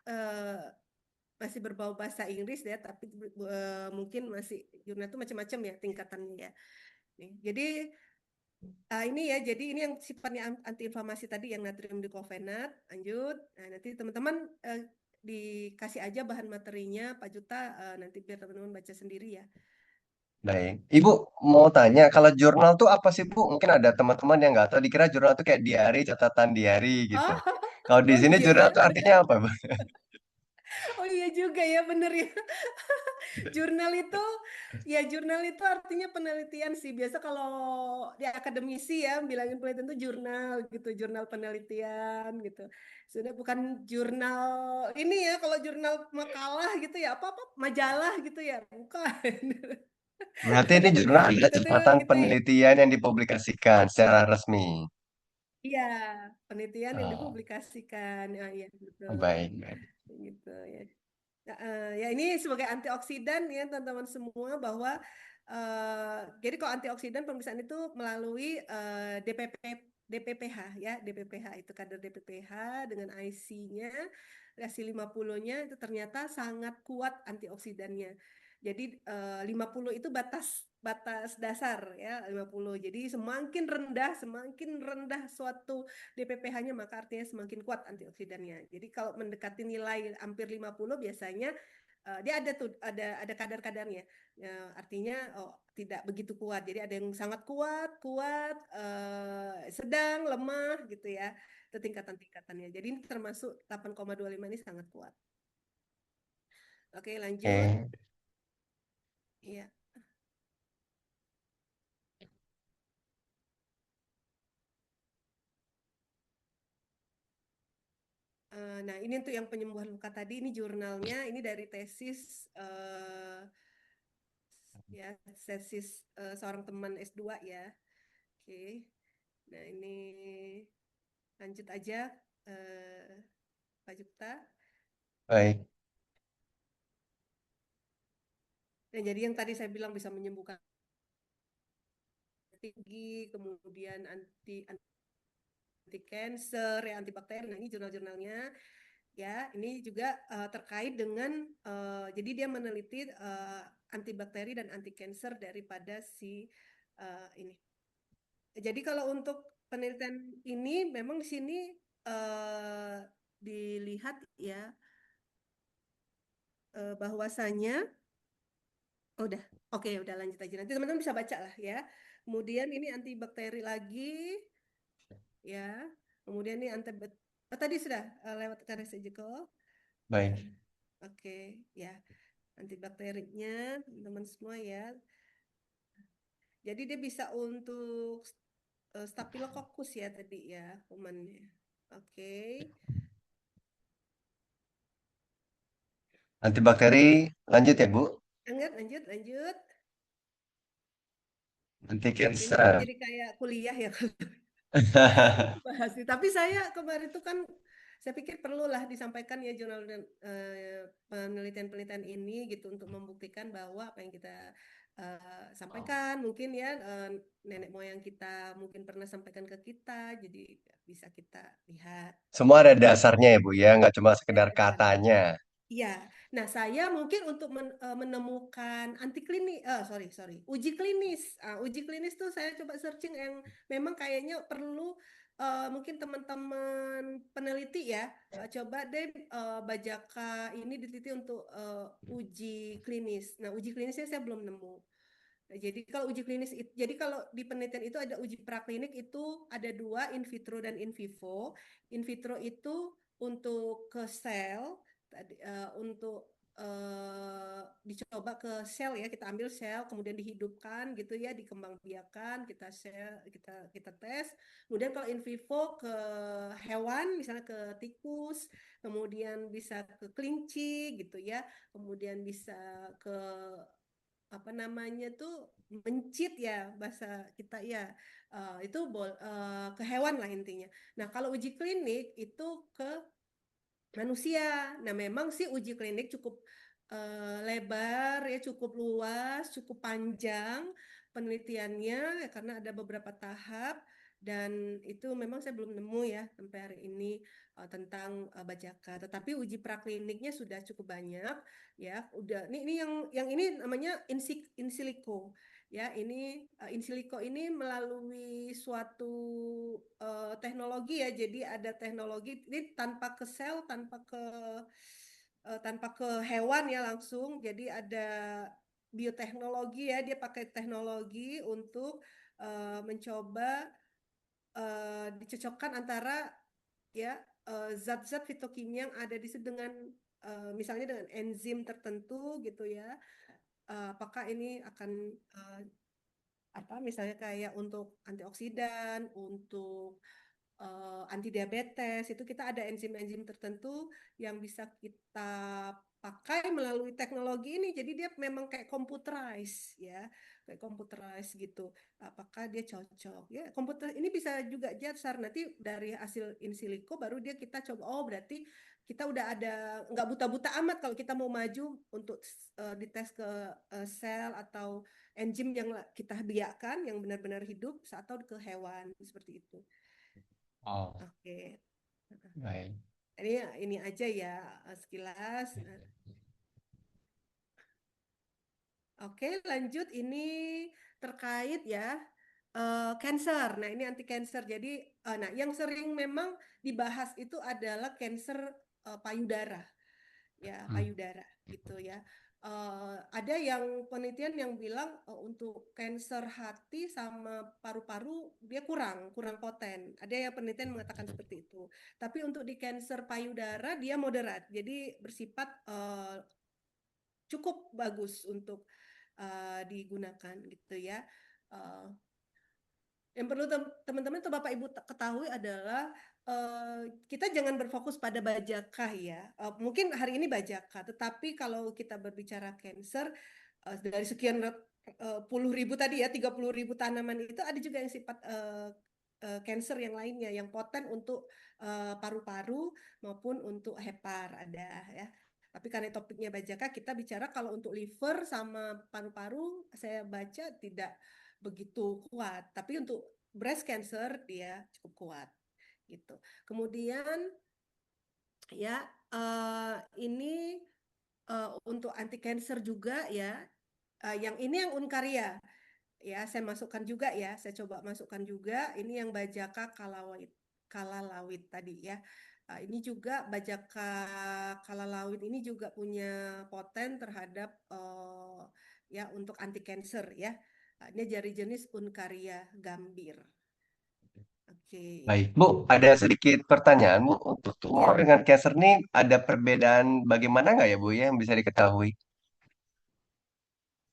eh, masih berbau bahasa Inggris ya, tapi mungkin masih jurnal itu macam-macam ya tingkatannya ya. Nih, jadi ini ya, jadi ini yang sifatnya antiinflamasi tadi yang natrium diclofenac. Lanjut, nah, nanti teman-teman dikasih aja bahan materinya Pak Juta, nanti biar teman-teman baca sendiri ya. Baik. Ibu mau tanya, kalau jurnal tuh apa sih, Bu? Mungkin ada teman-teman yang nggak tahu, dikira jurnal tuh kayak diari, catatan diari gitu. Oh, Kalau di oh sini iya jurnal ya, tuh artinya benar. apa, Bu? Oh iya juga ya, bener ya. Jurnal itu, ya jurnal itu artinya penelitian sih. Biasa kalau di akademisi ya, bilangin penelitian itu jurnal gitu, jurnal penelitian gitu. Sudah bukan jurnal ini ya, kalau jurnal makalah gitu ya, apa-apa majalah gitu ya, bukan. Berarti ini jurnal ada Itu tuh catatan gitu ya. penelitian yang dipublikasikan secara resmi. Iya, penelitian yang Oh, dipublikasikan. Ya, iya, betul. baik, baik. Gitu ya. Nah, ya ini sebagai antioksidan ya teman-teman semua bahwa jadi kalau antioksidan pemeriksaan itu melalui DPPH ya, DPPH itu kadar DPPH dengan IC-nya, IC 50-nya itu ternyata sangat kuat antioksidannya. Jadi 50 itu batas batas dasar ya 50. Jadi semakin rendah suatu DPPH-nya maka artinya semakin kuat antioksidannya. Jadi kalau mendekati nilai hampir 50 biasanya dia ada tuh ada kadar-kadarnya. Ya, artinya oh, tidak begitu kuat. Jadi ada yang sangat kuat, kuat, sedang, lemah gitu ya. Itu tingkatan-tingkatannya. Jadi ini termasuk 8,25 ini sangat kuat. Oke, lanjut. Oke, Iya. Nah, ini untuk yang penyembuhan luka tadi, ini jurnalnya, ini dari tesis ya, tesis seorang teman S2 ya. Oke. Nah, ini lanjut aja eh, Pak Jupta. baik, Nah, jadi yang tadi saya bilang bisa menyembuhkan tinggi, kemudian anti cancer, ya antibakteri. Nah, ini jurnal-jurnalnya ya. Ini juga terkait dengan jadi dia meneliti antibakteri dan anti cancer daripada si ini. Jadi kalau untuk penelitian ini memang di sini eh, dilihat ya bahwasanya oh, udah oke udah lanjut aja nanti teman-teman bisa baca lah ya. Kemudian ini antibakteri lagi ya. Kemudian ini oh, tadi sudah lewat ke surgical. Ya. baik. Oke, ya. Antibakterinya teman-teman semua ya. Jadi dia bisa untuk Staphylococcus ya tadi ya kumannya. Oke. Antibakteri, lanjut ya, Bu. Lanjut, lanjut, lanjut. Anti Ini kita cancer. jadi kayak kuliah ya bahas ini. Tapi saya kemarin itu kan saya pikir perlulah disampaikan ya jurnal dan penelitian-penelitian ini gitu untuk membuktikan bahwa apa yang kita sampaikan mungkin ya nenek moyang kita mungkin pernah sampaikan ke kita, jadi bisa kita lihat Semua ada gitu. dasarnya ya, Bu, ya. Nggak cuma sekedar Ada dasarnya. katanya. Iya, nah saya mungkin untuk menemukan sorry sorry, uji klinis. Uji klinis tuh saya coba searching yang memang kayaknya perlu mungkin teman-teman peneliti ya coba deh Bajaka ini diteliti untuk uji klinis. Nah uji klinisnya saya belum nemu. Nah, jadi kalau uji klinis, jadi kalau di penelitian itu ada uji praklinik itu ada dua, in vitro dan in vivo. In vitro itu untuk ke sel, untuk dicoba ke sel ya, kita ambil sel, kemudian dihidupkan gitu ya, dikembangbiakan, kita tes. Kemudian kalau in vivo ke hewan, misalnya ke tikus, kemudian bisa ke kelinci gitu ya, kemudian bisa ke apa namanya tuh mencit ya bahasa kita ya. Itu ke hewan lah intinya. Nah kalau uji klinik itu ke manusia. Nah memang sih uji klinik cukup lebar ya, cukup luas, cukup panjang penelitiannya ya, karena ada beberapa tahap dan itu memang saya belum nemu ya sampai hari ini tentang Bajaka. Tetapi uji prakliniknya sudah cukup banyak ya. Udah ini yang ini namanya in silico. Ya, ini in silico ini melalui suatu teknologi ya. Jadi ada teknologi ini tanpa ke hewan ya langsung. Jadi ada bioteknologi ya. Dia pakai teknologi untuk mencoba dicocokkan antara ya zat-zat fitokimia yang ada di situ dengan misalnya dengan enzim tertentu gitu ya. Apakah ini akan apa misalnya kayak untuk antioksidan, untuk anti diabetes, itu kita ada enzim-enzim tertentu yang bisa kita pakai melalui teknologi ini. Jadi dia memang kayak computerized ya, kayak computerized gitu. Apakah dia cocok? Ya, komputer ini bisa juga jasar nanti dari hasil in silico baru dia kita coba. Oh, berarti kita udah ada nggak buta-buta amat kalau kita mau maju untuk dites ke sel atau enzim yang kita biarkan yang benar-benar hidup atau ke hewan seperti itu. Oh, Oke. baik. Ini aja ya sekilas. Oke, lanjut ini terkait ya cancer. Nah, ini anti cancer. Jadi nah yang sering memang dibahas itu adalah cancer payudara. Ya, Hmm. payudara gitu ya. Ada yang penelitian yang bilang untuk kanker hati sama paru-paru dia kurang kurang poten. Ada yang penelitian mengatakan seperti itu. Tapi untuk di kanker payudara dia moderat. Jadi bersifat cukup bagus untuk digunakan gitu ya. Uh, yang perlu teman-teman atau Bapak Ibu ketahui adalah kita jangan berfokus pada bajakah ya. Mungkin hari ini bajakah, tetapi kalau kita berbicara cancer dari sekian puluh ribu tadi ya, 30.000 tanaman itu ada juga yang sifat cancer yang lainnya yang poten untuk paru-paru maupun untuk hepar ada ya. Tapi karena topiknya bajakah, kita bicara kalau untuk liver sama paru-paru saya baca tidak begitu kuat. Tapi untuk breast cancer dia cukup kuat gitu. Kemudian ya ini untuk anti cancer juga ya. Yang ini yang Unkaria ya saya masukkan juga ya. Saya coba masukkan juga ini yang Bajaka Kalawit Kalalawit tadi ya. Ini juga Bajaka Kalalawit ini juga punya poten terhadap ya untuk anti cancer ya. Ini dari jenis Unkaria gambir. Oke. Baik, Bu, ada sedikit pertanyaan, Bu. Untuk tumor Ya. dengan cancer ini ada perbedaan bagaimana nggak ya, Bu, ya, yang bisa diketahui?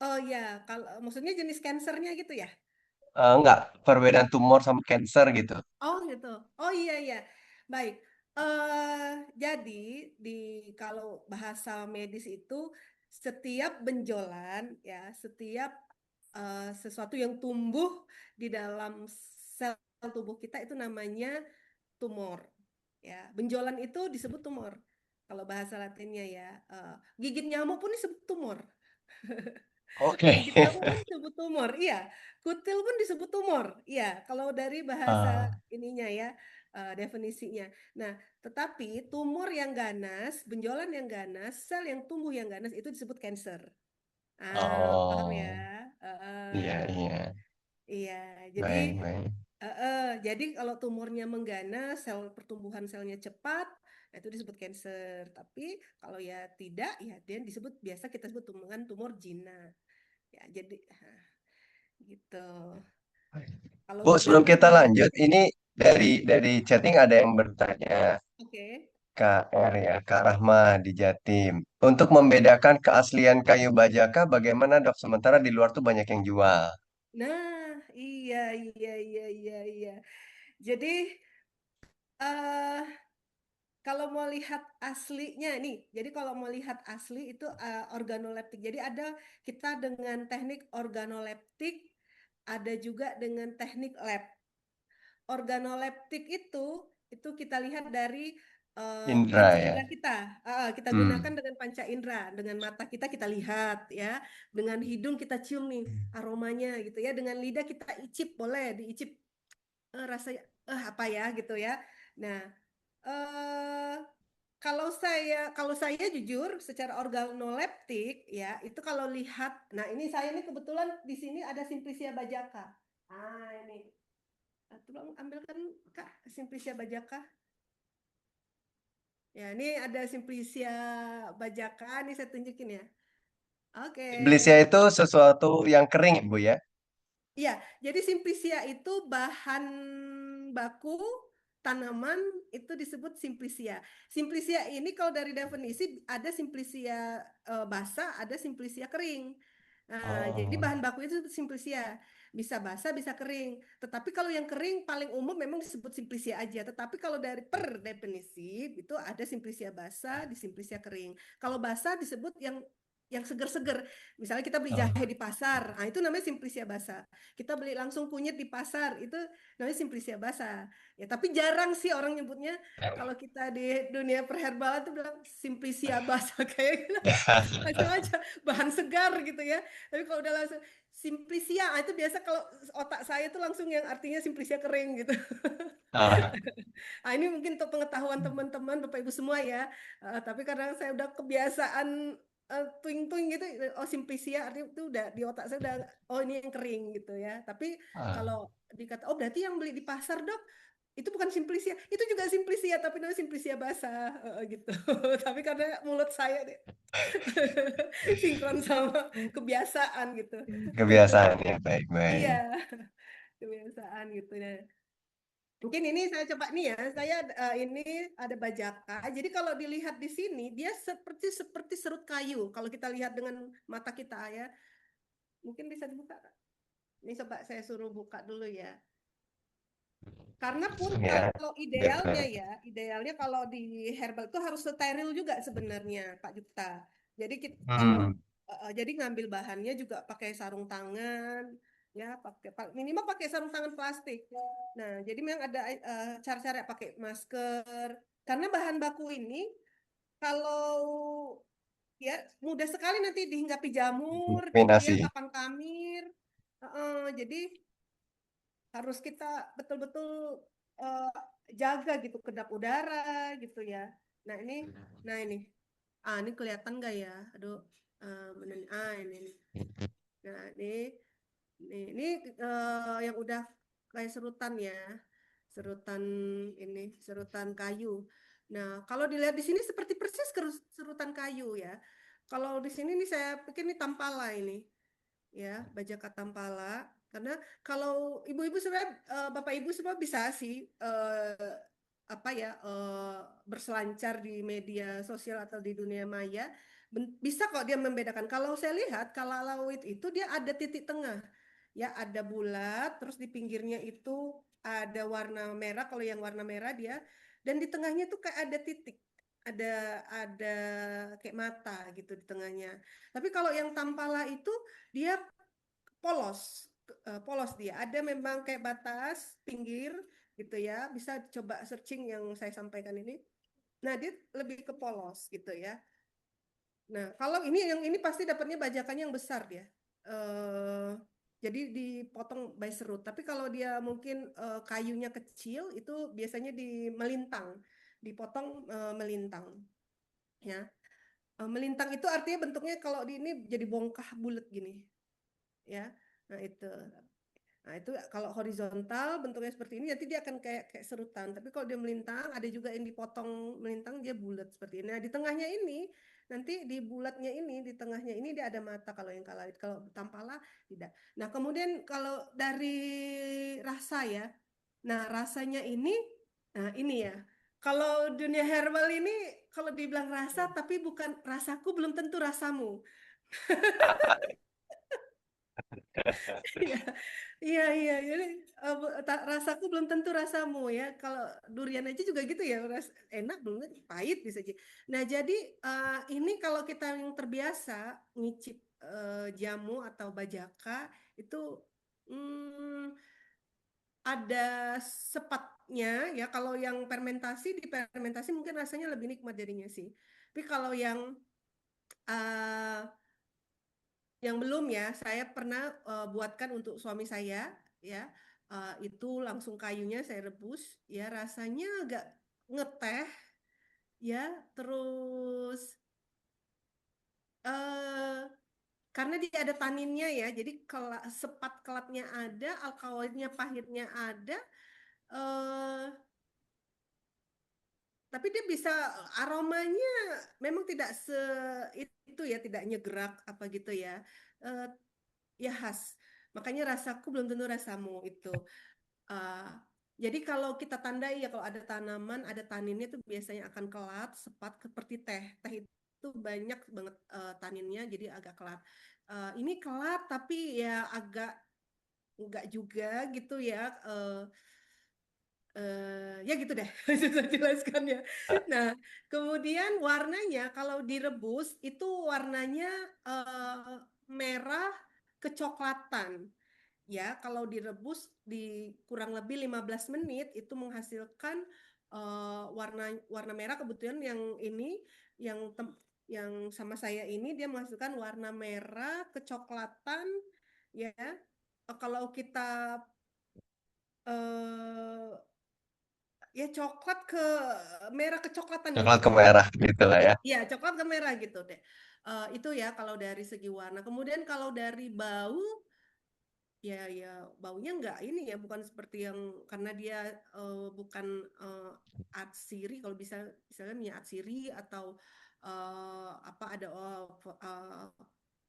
Oh ya, kalau maksudnya jenis kansernya gitu ya? Nggak, perbedaan tumor sama cancer gitu. Oh gitu. Oh iya iya. Baik. Jadi di kalau bahasa medis itu setiap benjolan ya, setiap sesuatu yang tumbuh di dalam sel tubuh kita itu namanya tumor. Ya, benjolan itu disebut tumor. Kalau bahasa Latinnya ya, gigit nyamuk pun disebut tumor. Oke. Gigit nyamuk pun disebut tumor, iya. Kutil pun disebut tumor, iya. Kalau dari bahasa Ah, ininya ya, definisinya. Nah, tetapi tumor yang ganas, benjolan yang ganas, sel yang tumbuh yang ganas itu disebut kanker. Paham ya? oh, iya, Eh, iya. iya. Jadi, Baik, baik. jadi kalau tumornya mengganas, sel pertumbuhan selnya cepat, nah itu disebut kanker. Tapi kalau ya tidak, ya dia disebut biasa kita sebut tumor jinak. Ya, jadi gitu. Kalau Bu, sebelum dari kita lanjut, ini dari chatting ada yang bertanya, oke. KR ya, Kak Rahma di Jatim. Untuk membedakan keaslian kayu bajaka, bagaimana dok? Sementara di luar tuh banyak yang jual. Nah, iya iya iya iya iya. Jadi eh kalau mau lihat aslinya nih, jadi kalau mau lihat asli itu organoleptik. Jadi ada kita dengan teknik organoleptik, ada juga dengan teknik lab. Organoleptik itu kita lihat dari Indra panca ya. indera kita. Kita gunakan Hmm. dengan panca indera, dengan mata kita lihat ya, dengan hidung kita cium nih aromanya gitu ya, dengan lidah kita icip boleh diicip rasanya apa ya gitu ya. Nah, eh kalau saya jujur secara organoleptik ya, itu kalau lihat, nah ini saya nih kebetulan di sini ada Simplicia bajaka. Ini. Tolong ambilkan Kak Simplicia bajaka. Ya, ini ada Simplicia bajaka nih saya tunjukin ya. Oke. Iblisnya itu sesuatu yang kering, Bu ya. Iya, jadi Simplicia itu bahan baku tanaman itu disebut Simplicia. Simplicia ini kalau dari definisi ada Simplicia basah, ada Simplicia kering. Nah, jadi Oh, bahan baku itu Simplicia. bisa basah, bisa kering. Tetapi kalau yang kering paling umum memang disebut simplicia aja. Tetapi kalau dari per definisi itu ada simplicia basah, di simplicia kering. Kalau basah disebut yang seger-seger. Misalnya kita beli jahe Oh. di pasar, nah itu namanya simplicia basah. Kita beli langsung kunyit di pasar, itu namanya simplicia basah. Ya, tapi jarang sih orang nyebutnya kalau kita di dunia perherbalan tuh bilang simplicia basah kayak gitu. Langsung aja bahan segar gitu ya. Tapi kalau udah langsung simplicia, ah, itu biasa kalau otak saya tuh langsung yang artinya simplicia kering gitu. Ah, Ah, ini mungkin untuk pengetahuan teman-teman, Bapak Ibu semua ya. Tapi kadang saya udah kebiasaan tuing-tuing gitu, oh simplicia artinya itu udah di otak saya udah, oh ini yang kering gitu ya. Tapi ah. kalau dikata, oh berarti yang beli di pasar dok, itu bukan simplicia, itu juga simplicia tapi namanya simplicia basah gitu. Tapi karena mulut saya deh sinkron sama kebiasaan gitu. Kebiasaan ya, baik-baik. Iya, kebiasaan gitu ya. Mungkin ini saya coba nih ya, saya ini ada bajaka. Jadi kalau dilihat di sini dia seperti seperti serut kayu. Kalau kita lihat dengan mata kita ya, mungkin bisa dibuka. Ini coba saya suruh buka dulu ya. Karena pun Ya, kalau idealnya biar- ya, idealnya kalau di herbal itu harus steril juga sebenarnya, Pak Juta. Jadi kita, kalau Hmm. jadi ngambil bahannya juga pakai sarung tangan, ya pakai minimal pakai sarung tangan plastik. Nah, jadi memang ada cara-cara pakai masker. Karena bahan baku ini kalau ya mudah sekali nanti dihinggapi jamur gitu ya, Kombinasi. kapang kamir. Jadi harus kita betul-betul eh, jaga gitu kedap udara gitu ya. Nah ini, ini kelihatan nggak ya? Aduh, mana nih? Ini nih. Nah ini yang udah kayak serutan ya, serutan ini, serutan kayu. Nah kalau dilihat di sini seperti persis serutan kayu ya. Kalau di sini nih saya pikir ini tampala ini ya, Bajak Katampala. Karena kalau ibu-ibu sebenarnya bapak ibu semua bisa sih apa ya berselancar di media sosial atau di dunia maya bisa kok dia membedakan. Kalau saya lihat kalau lawit itu dia ada titik tengah ya, ada bulat terus di pinggirnya itu ada warna merah, kalau yang warna merah dia, dan di tengahnya tuh kayak ada titik, ada kayak mata gitu di tengahnya. Tapi kalau yang tampala itu dia polos, polos dia. Ada memang kayak batas pinggir gitu ya. Bisa coba searching yang saya sampaikan ini. Nah, dia lebih ke polos gitu ya. Nah, kalau ini yang ini pasti dapatnya bajakannya yang besar dia. Eh, jadi dipotong by serut. Tapi kalau dia mungkin kayunya kecil itu biasanya di melintang, dipotong melintang ya. Melintang itu artinya bentuknya kalau di ini jadi bongkah bulat gini ya. Nah, itu. Nah, itu kalau horizontal bentuknya seperti ini nanti dia akan kayak kayak serutan. Tapi kalau dia melintang, ada juga yang dipotong melintang dia bulat seperti ini. Nah, di tengahnya ini nanti di bulatnya ini, di tengahnya ini dia ada mata kalau yang kalawit. Kalau tampala tidak. Nah, kemudian kalau dari rasa ya. Nah, rasanya ini nah ini ya. Kalau dunia herbal ini kalau dibilang rasa tapi bukan rasaku belum tentu rasamu. Iya, iya, iya. Jadi rasaku belum tentu rasamu ya. Kalau durian aja juga gitu ya, enak belum tentu pahit bisa aja. Nah, jadi ini kalau kita yang terbiasa ngicip jamu atau bajaka itu hmm, ada sepatnya ya. Kalau yang fermentasi di fermentasi mungkin rasanya lebih nikmat jadinya sih. Tapi kalau eh, yang belum ya, saya pernah buatkan untuk suami saya ya. Itu langsung kayunya saya rebus ya, rasanya agak ngeteh ya, terus eh karena dia ada taninnya ya, jadi sepat kelatnya ada, alkaloidnya pahitnya ada, eh tapi dia bisa aromanya memang tidak itu ya, tidak nyegrak apa gitu ya. Eh, ya khas. Makanya rasaku belum tentu rasamu itu. Uh, jadi kalau kita tandai ya kalau ada tanaman, ada taninnya itu biasanya akan kelat, sepat seperti teh. Teh itu banyak banget taninnya, jadi agak kelat. Ini kelat tapi ya agak enggak juga gitu ya. Ya gitu deh, saya jelaskan ya. Nah, kemudian warnanya kalau direbus itu warnanya merah kecoklatan. Ya, kalau direbus di kurang lebih 15 menit itu menghasilkan warna warna merah. Kebetulan yang ini yang yang sama saya ini dia menghasilkan warna merah kecoklatan ya. Kalau kita eh, ya coklat ke merah kecoklatan gitu Coklat ke deh. merah gitu lah ya. Iya, coklat ke merah gitu deh. Itu ya kalau dari segi warna. Kemudian kalau dari bau, ya ya baunya nggak ini ya, bukan seperti yang karena dia bukan atsiri. Kalau bisa misalnya minyak atsiri atau apa ada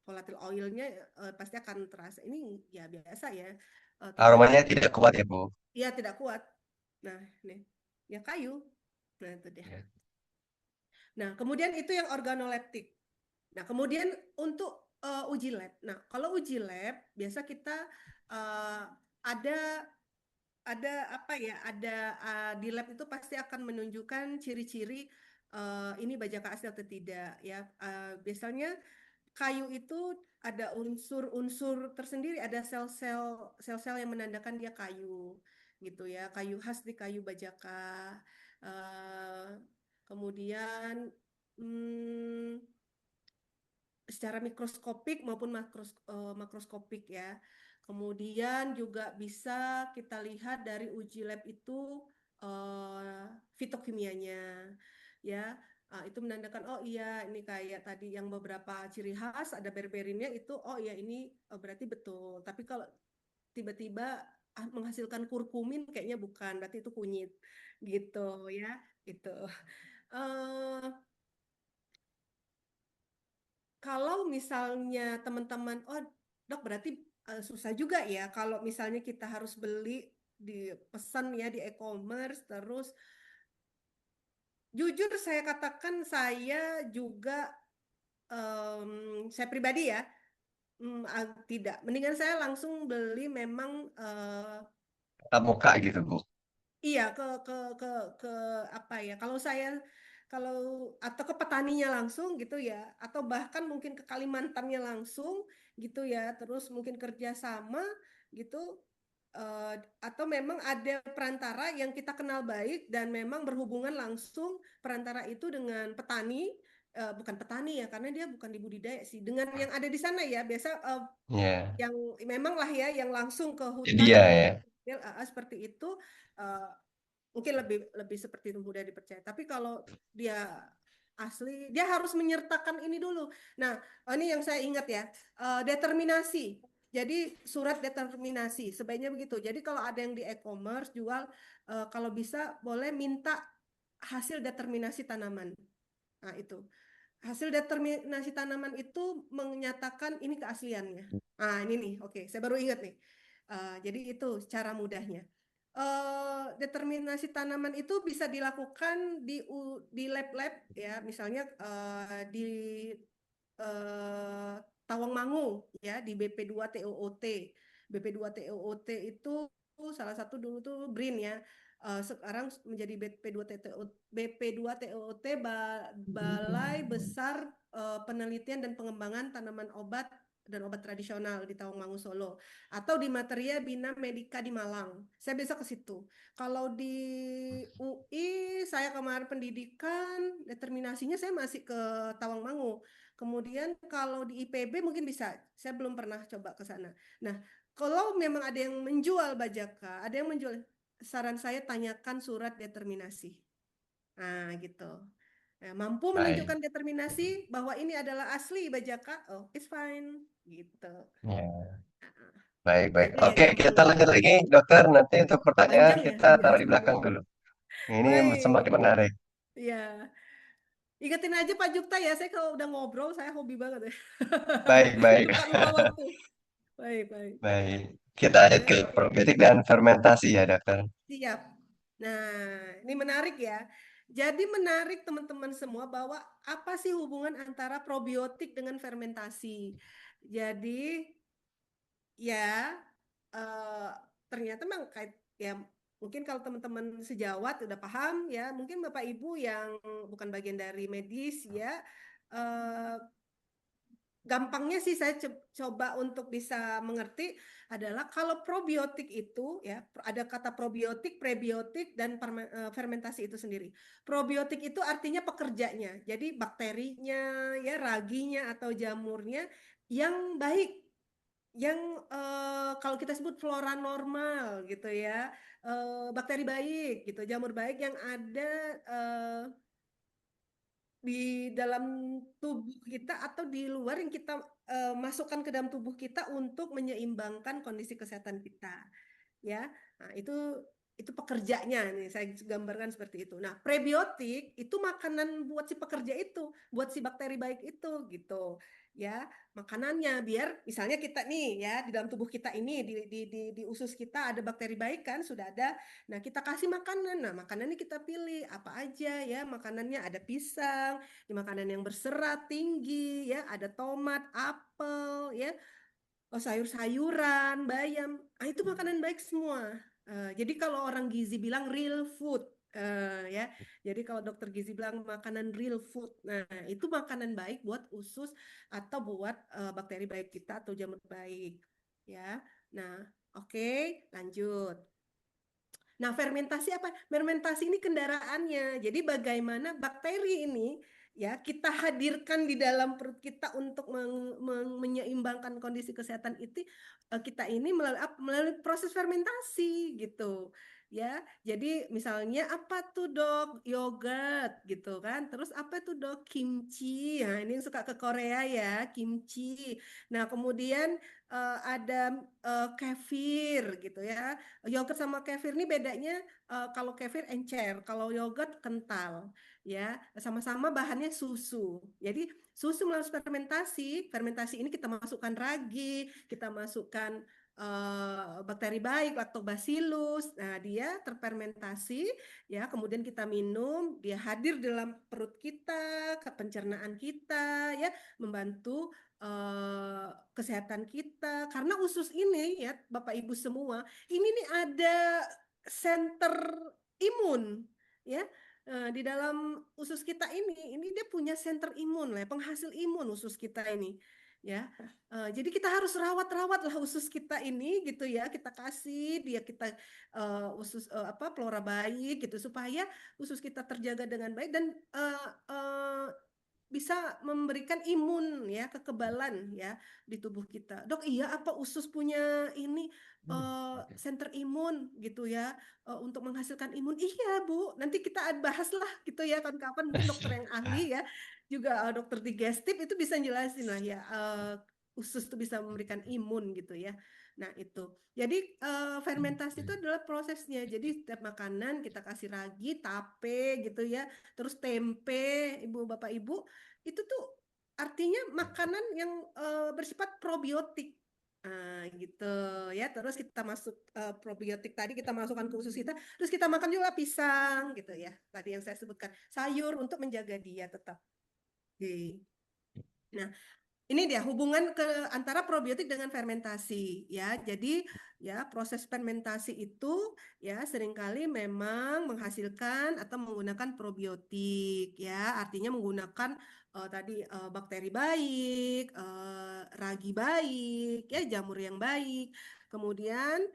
volatile oilnya pasti akan terasa. Ini ya biasa ya, Aromanya tekanan. tidak kuat ya, Bu. Iya tidak kuat. Nah, nih ya kayu. Nah itu dia. Ya. Nah, kemudian itu yang organoleptik. Nah, kemudian untuk uji lab. Nah, kalau uji lab biasa kita uh, ada apa ya? Ada di lab itu pasti akan menunjukkan ciri-ciri ini bajaka asli atau tidak ya. Biasanya kayu itu ada unsur-unsur tersendiri, ada sel-sel yang menandakan dia kayu gitu ya. Kayu khas di kayu bajaka. Uh, Kemudian hmm, secara mikroskopik maupun makroskopik ya. Kemudian juga bisa kita lihat dari uji lab itu fitokimianya ya. Itu menandakan oh iya ini kayak tadi yang beberapa ciri khas ada berberinnya itu oh iya ini berarti betul. Tapi kalau tiba-tiba menghasilkan kurkumin kayaknya bukan, berarti itu kunyit gitu ya. Itu. Eh, Kalau misalnya teman-teman, oh dok berarti susah juga ya kalau misalnya kita harus beli di pesan ya di e-commerce terus jujur saya katakan saya juga saya pribadi ya tidak mendingan saya langsung beli memang Tatap muka gitu, Bu. iya ke ke apa ya? Kalau saya kalau atau ke petaninya langsung gitu ya, atau bahkan mungkin ke Kalimantannya langsung gitu ya, terus mungkin kerjasama gitu, eh, atau memang ada perantara yang kita kenal baik dan memang berhubungan langsung perantara itu dengan petani, bukan petani ya, karena dia bukan di budidaya sih, dengan yang ada di sana ya, biasa Ya. yang memang lah ya, yang langsung ke Jadi hutan dia atau ya. seperti itu eh, mungkin lebih lebih seperti itu mudah dipercaya. Tapi kalau dia asli, dia harus menyertakan ini dulu. Nah, ini yang saya ingat ya, determinasi. Jadi surat determinasi sebaiknya begitu. Jadi kalau ada yang di e-commerce jual, kalau bisa boleh minta hasil determinasi tanaman. Nah itu hasil determinasi tanaman itu menyatakan ini keasliannya. Nah ini nih, oke, saya baru ingat nih. Jadi itu cara mudahnya. Determinasi tanaman itu bisa dilakukan di lab-lab ya, misalnya di eh, Tawangmangu ya di BP2 TOOT. BP2 TOOT itu salah satu dulu tuh BRIN ya. Sekarang menjadi BP2 TOOT Balai Besar Penelitian dan Pengembangan Tanaman Obat dan Obat Tradisional di Tawangmangu Solo atau di Materia Bina Medica di Malang. Saya bisa ke situ. Kalau di UI saya kemarin pendidikan determinasinya saya masih ke Tawangmangu. Kemudian kalau di IPB mungkin bisa. Saya belum pernah coba ke sana. Nah, kalau memang ada yang menjual bajaka, ada yang menjual, saran saya tanyakan surat determinasi. Nah, gitu. Nah, mampu Baik. menunjukkan determinasi bahwa ini adalah asli bajaka, oh, it's fine. Gitu. Ya. Baik, Nah, baik. itu Oke, yang kita perlu. lanjut lagi, dokter. Nanti untuk pertanyaan Panjang ya? kita Iya, taruh di sorry. belakang dulu. Ini Baik. semakin menarik. Iya. Ingetin aja Pak Jukta ya, saya kalau udah ngobrol, saya hobi banget ya. Baik, baik. Suka lupa waktu. Baik, baik. Baik. Kita lanjut ke Oke, probiotik dan fermentasi ya, dokter. siap. Nah, ini menarik ya. Jadi menarik teman-teman semua bahwa apa sih hubungan antara probiotik dengan fermentasi. Jadi ya eh, ternyata memang kayak ya mungkin kalau teman-teman sejawat udah paham ya, mungkin Bapak Ibu yang bukan bagian dari medis ya, eh, gampangnya sih saya coba untuk bisa mengerti adalah kalau probiotik itu ya ada kata probiotik, prebiotik dan fermentasi itu sendiri. Probiotik itu artinya pekerjanya. Jadi bakterinya ya raginya atau jamurnya yang baik, yang kalau kita sebut flora normal gitu ya, bakteri baik gitu, jamur baik yang ada eh, di dalam tubuh kita atau di luar yang kita masukkan ke dalam tubuh kita untuk menyeimbangkan kondisi kesehatan kita ya. Nah, itu pekerjanya nih saya gambarkan seperti itu. Nah, prebiotik itu makanan buat si pekerja itu, buat si bakteri baik itu gitu. Ya, makanannya biar misalnya kita nih ya di dalam tubuh kita ini di usus kita ada bakteri baik kan sudah ada. Nah, kita kasih makanan. Nah, makanannya kita pilih apa aja ya. Makanannya ada pisang, ya, makanan yang berserat tinggi ya, ada tomat, apel ya. Oh, sayur-sayuran, bayam, itu makanan baik semua. Jadi kalau orang gizi bilang real food, ya. Jadi kalau dokter gizi bilang makanan real food, nah itu makanan baik buat usus atau buat bakteri baik kita atau jamur baik, ya. Nah, oke, lanjut. Nah, fermentasi apa? Fermentasi ini kendaraannya. Jadi bagaimana bakteri ini ya kita hadirkan di dalam perut kita untuk menyeimbangkan kondisi kesehatan itu kita ini melalui proses fermentasi gitu. Ya, jadi misalnya apa tuh dok? Yogurt gitu kan. Terus apa tuh dok? Kimchi. Nah, ini yang suka ke Korea ya, kimchi. Nah, kemudian ada kefir gitu ya. Yogurt sama kefir ini bedanya kalau kefir encer, kalau yogurt kental, ya sama-sama bahannya susu. Jadi susu melalui fermentasi, fermentasi ini kita masukkan ragi, kita masukkan bakteri baik, lactobacillus. Nah, dia terfermentasi, ya kemudian kita minum, dia hadir dalam perut kita, ke pencernaan kita, ya membantu kesehatan kita. Karena usus ini ya Bapak Ibu semua ini nih ada center imun ya. Di dalam usus kita ini dia punya center imun lah, penghasil imun usus kita ini ya. Jadi kita harus rawat-rawat lah usus kita ini gitu ya. Kita kasih dia kita usus apa flora baik gitu supaya usus kita terjaga dengan baik dan bisa memberikan imun ya, kekebalan ya di tubuh kita. Dok, iya apa usus punya ini center imun gitu ya untuk menghasilkan imun? Iya, Bu. Nanti kita bahas lah gitu ya kapan-kapan mungkin dokter yang ahli ya juga dokter digestif itu bisa jelasin lah ya usus itu bisa memberikan imun gitu ya. Nah, itu. Jadi fermentasi itu adalah prosesnya. Jadi setiap makanan kita kasih ragi, tape gitu ya, terus tempe, Ibu Bapak Ibu itu tuh artinya makanan yang bersifat probiotik. Gitu ya. Terus kita masuk probiotik tadi kita masukkan ke usus kita, terus kita makan juga pisang gitu ya. Tadi yang saya sebutkan, sayur untuk menjaga dia tetap. Oke. Nah, ini dia hubungan ke antara probiotik dengan fermentasi ya. Jadi ya proses fermentasi itu ya seringkali memang menghasilkan atau menggunakan probiotik ya. Artinya menggunakan tadi bakteri baik, ragi baik, ya jamur yang baik. Kemudian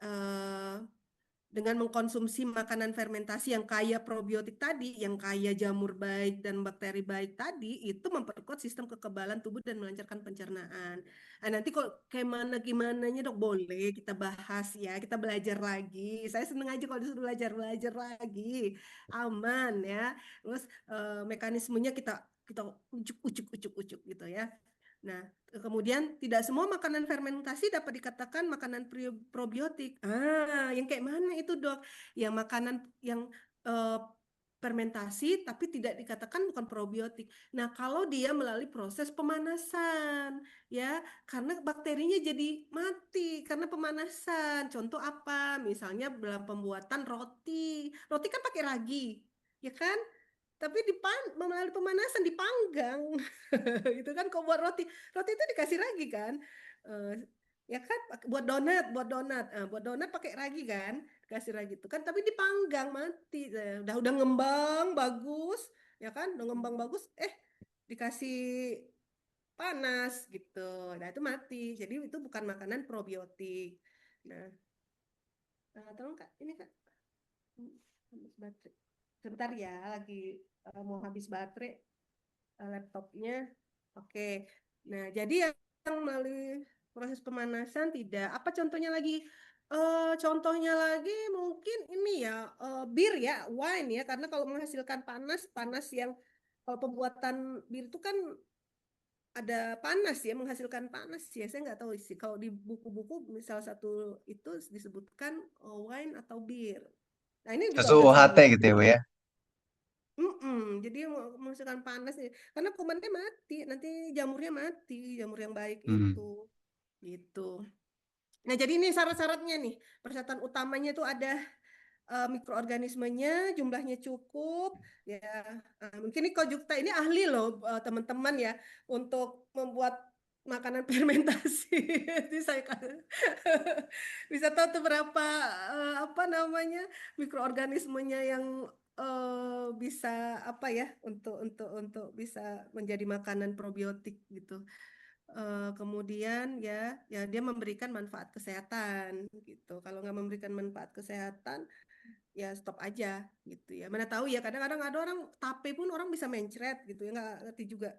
eh, dengan mengkonsumsi makanan fermentasi yang kaya probiotik tadi, yang kaya jamur baik dan bakteri baik tadi, itu memperkuat sistem kekebalan tubuh dan melancarkan pencernaan. Nah, nanti kok kayak mana gimananya dok boleh kita bahas ya, kita belajar lagi. Saya seneng aja kalau disuruh belajar lagi, aman ya. Terus mekanismenya kita kita ucuk gitu ya. Nah, kemudian tidak semua makanan fermentasi dapat dikatakan makanan probiotik. Yang kayak mana itu, Dok? Yang makanan yang eh, fermentasi tapi tidak dikatakan bukan probiotik. Nah, kalau dia melalui proses pemanasan, ya, karena bakterinya jadi mati karena pemanasan. Contoh apa? Misalnya dalam pembuatan roti. Roti kan pakai ragi, ya kan? Tapi melalui pemanasan dipanggang. Itu kan kok buat roti. Roti itu dikasih lagi kan. Eh, ya kan buat donat pakai ragi kan, kasih ragi itu kan, tapi dipanggang mati. Udah ngembang bagus, ya kan, udah ngembang bagus, dikasih panas gitu, nah itu mati. Jadi itu bukan makanan probiotik. Nah, tolong kak, ini kak. Habis baterai. Sebentar ya, lagi mau habis baterai laptopnya. Oke. Nah, jadi yang melalui proses pemanasan tidak. Apa contohnya lagi? Contohnya lagi mungkin ini ya, bir ya, wine ya. Karena kalau menghasilkan panas, panas yang kalau pembuatan bir itu kan ada panas ya, menghasilkan panas ya. Saya nggak tahu sih. Kalau di buku-buku misal satu itu disebutkan wine atau bir. Nah, ini juga Susu udah UHT sebut. gitu ya, Bu ya. Jadi menghasilkan panas nih, karena kumannya mati, nanti jamurnya mati, jamur yang baik Hmm. itu, gitu. Nah, jadi ini syarat-syaratnya nih, persyaratan utamanya itu ada mikroorganismenya, jumlahnya cukup, ya. Mungkin nih Kojukta ini ahli loh, teman-teman ya, untuk membuat makanan fermentasi. Jadi saya bisa tahu tuh berapa apa namanya mikroorganismenya yang bisa apa ya untuk bisa menjadi makanan probiotik gitu. Kemudian ya dia memberikan manfaat kesehatan gitu. Kalau nggak memberikan manfaat kesehatan ya stop aja gitu ya. Mana tahu ya, kadang-kadang ada orang tape pun orang bisa mencret gitu ya, nggak ngerti juga.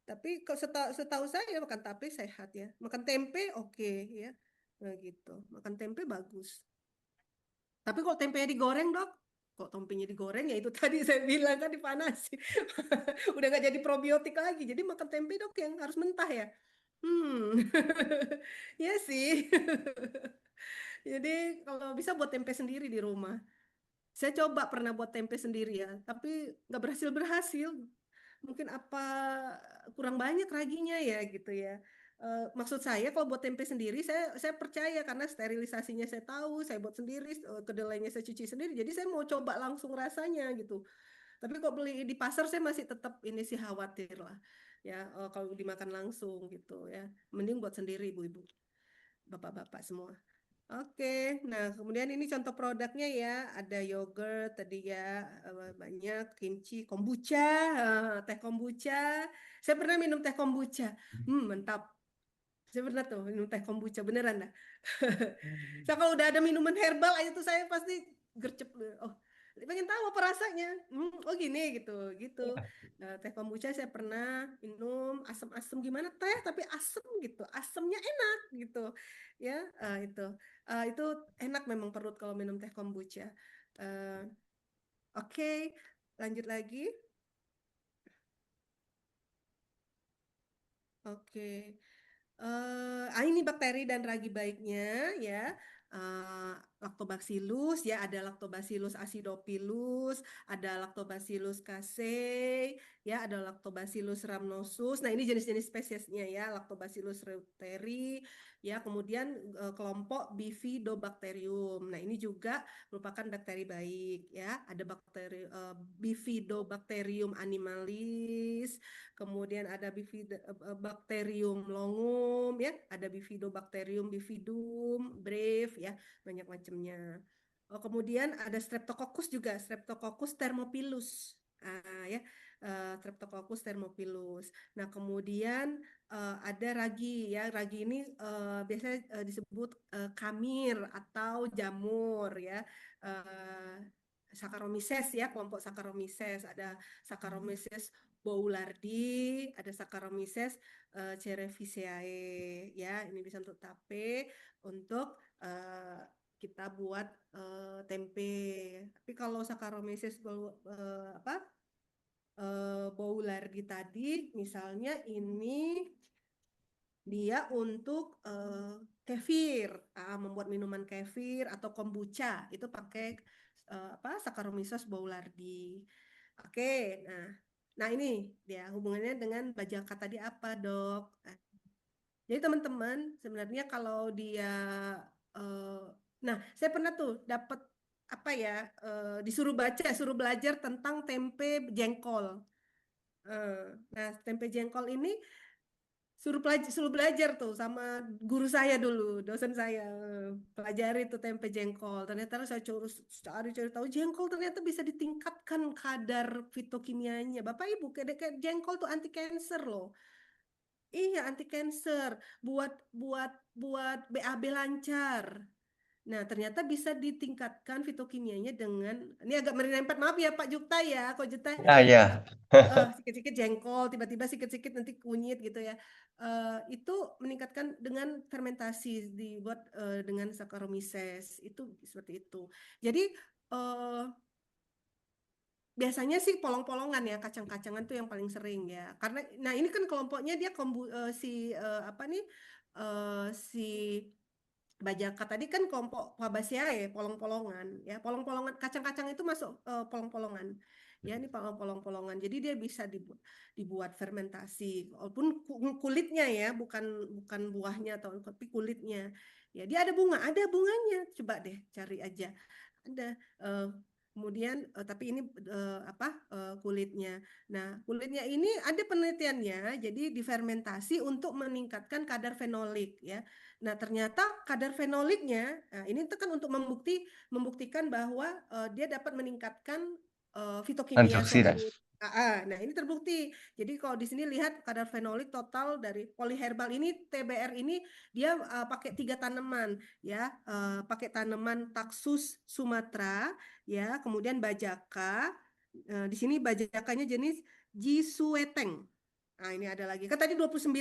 Tapi kalau setahu saya makan tape sehat ya. Makan tempe oke ya. Nah gitu. Makan tempe bagus. Tapi kalau tempenya digoreng, Dok, kok tempenya digoreng ya itu tadi saya bilang kan dipanasi. Udah nggak jadi probiotik lagi. Jadi makan tempe, Dok, yang harus mentah ya. Hmm. Ya sih. Jadi kalau bisa buat tempe sendiri di rumah. Saya coba pernah buat tempe sendiri ya, tapi nggak berhasil-berhasil. Mungkin apa kurang banyak raginya ya gitu ya. Maksud saya kalau buat tempe sendiri saya percaya karena sterilisasinya saya tahu, saya buat sendiri, kedelainya saya cuci sendiri. Jadi saya mau coba langsung rasanya gitu. Tapi kok beli di pasar saya masih tetap ini sih khawatir lah. Ya, kalau dimakan langsung gitu ya. Mending buat sendiri ibu-ibu, bapak-bapak semua. Oke, nah kemudian ini contoh produknya ya, ada yogurt tadi ya, banyak kimchi, kombucha, teh kombucha. Saya pernah minum teh kombucha, mantap. Saya pernah tuh minum teh kombucha beneran dah. Saya kalau udah ada minuman herbal aja tuh saya pasti gercep. Oh, pengen tahu apa rasanya. Oh gini gitu, gitu. Nah, teh kombucha saya pernah minum asam-asam gimana teh tapi asam gitu, asamnya enak gitu. Ya, itu enak memang perut kalau minum teh kombucha. Eh, Oke, lanjut lagi. Oke. Ini bakteri dan ragi baiknya ya. Lactobacillus ya, ada Lactobacillus acidophilus, ada Lactobacillus casei, ya, ada Lactobacillus rhamnosus. Nah, ini jenis-jenis spesiesnya ya, Lactobacillus reuteri, ya, kemudian kelompok Bifidobacterium. Nah, ini juga merupakan bakteri baik ya. Ada bakteri Bifidobacterium animalis, kemudian ada Bifidobacterium longum ya, ada Bifidobacterium bifidum, brave ya, banyak macamnya. Oh, kemudian ada Streptococcus juga, Streptococcus thermophilus. Ya, Streptococcus thermophilus. Nah, kemudian ada ragi ya. Ragi ini biasanya disebut kamir atau jamur ya. Uh, Saccharomyces ya, kelompok Saccharomyces. Ada Saccharomyces boulardii, ada Saccharomyces cerevisiae ya. Ini bisa untuk tape, untuk kita buat tempe. Tapi kalau Saccharomyces boulardii tadi, misalnya ini dia untuk kefir, membuat minuman kefir atau kombucha itu pakai Saccharomyces boulardii. Oke, nah ini dia hubungannya dengan bajaka tadi apa, Dok? Jadi teman-teman sebenarnya kalau dia eh, nah, saya pernah tuh dapat apa ya, disuruh baca, suruh belajar tentang tempe jengkol. Nah, tempe jengkol ini suruh belajar tuh sama guru saya dulu, dosen saya. Pelajari tuh tempe jengkol. Ternyata saya cari tahu jengkol ternyata bisa ditingkatkan kadar fitokimianya. Bapak Ibu, kayak jengkol tuh anti kanker loh. Iya, anti kanker, buat buat buat BAB lancar. Nah, ternyata bisa ditingkatkan fitokimianya dengan ini agak merempet, maaf ya Pak Jukta ya, kok Jukta Ah ya, sikit-sikit jengkol, tiba-tiba sikit-sikit nanti kunyit gitu ya. Itu meningkatkan dengan fermentasi dibuat dengan Saccharomyces itu seperti itu. Jadi eh, biasanya sih polong-polongan ya, kacang-kacangan tuh yang paling sering ya. Karena nah ini kan kelompoknya dia apa nih si Bajaka tadi kan kelompok Fabaceae, polong-polongan ya. Polong-polongan kacang-kacang itu masuk polong-polongan. Ya, ini polong-polongan. Jadi dia bisa dibuat fermentasi walaupun kulitnya ya, bukan bukan buahnya atau tapi kulitnya. Ya, dia ada bunganya. Coba deh cari aja. Ada eh, kemudian tapi ini kulitnya. Nah, kulitnya ini ada penelitiannya. Jadi difermentasi untuk meningkatkan kadar fenolik ya. Nah, ternyata kadar fenoliknya, nah ini itu kan untuk membuktikan bahwa dia dapat meningkatkan fitokimia antioksidan. suatu. Nah, ini terbukti. Jadi kalau di sini lihat kadar fenolik total dari polyherbal ini TBR ini dia pakai 3 tanaman ya, pakai tanaman Taxus Sumatra ya, kemudian bajaka. Di sini bajakanya jenis Jisueteng. Nah, ini ada lagi. Kan tadi 29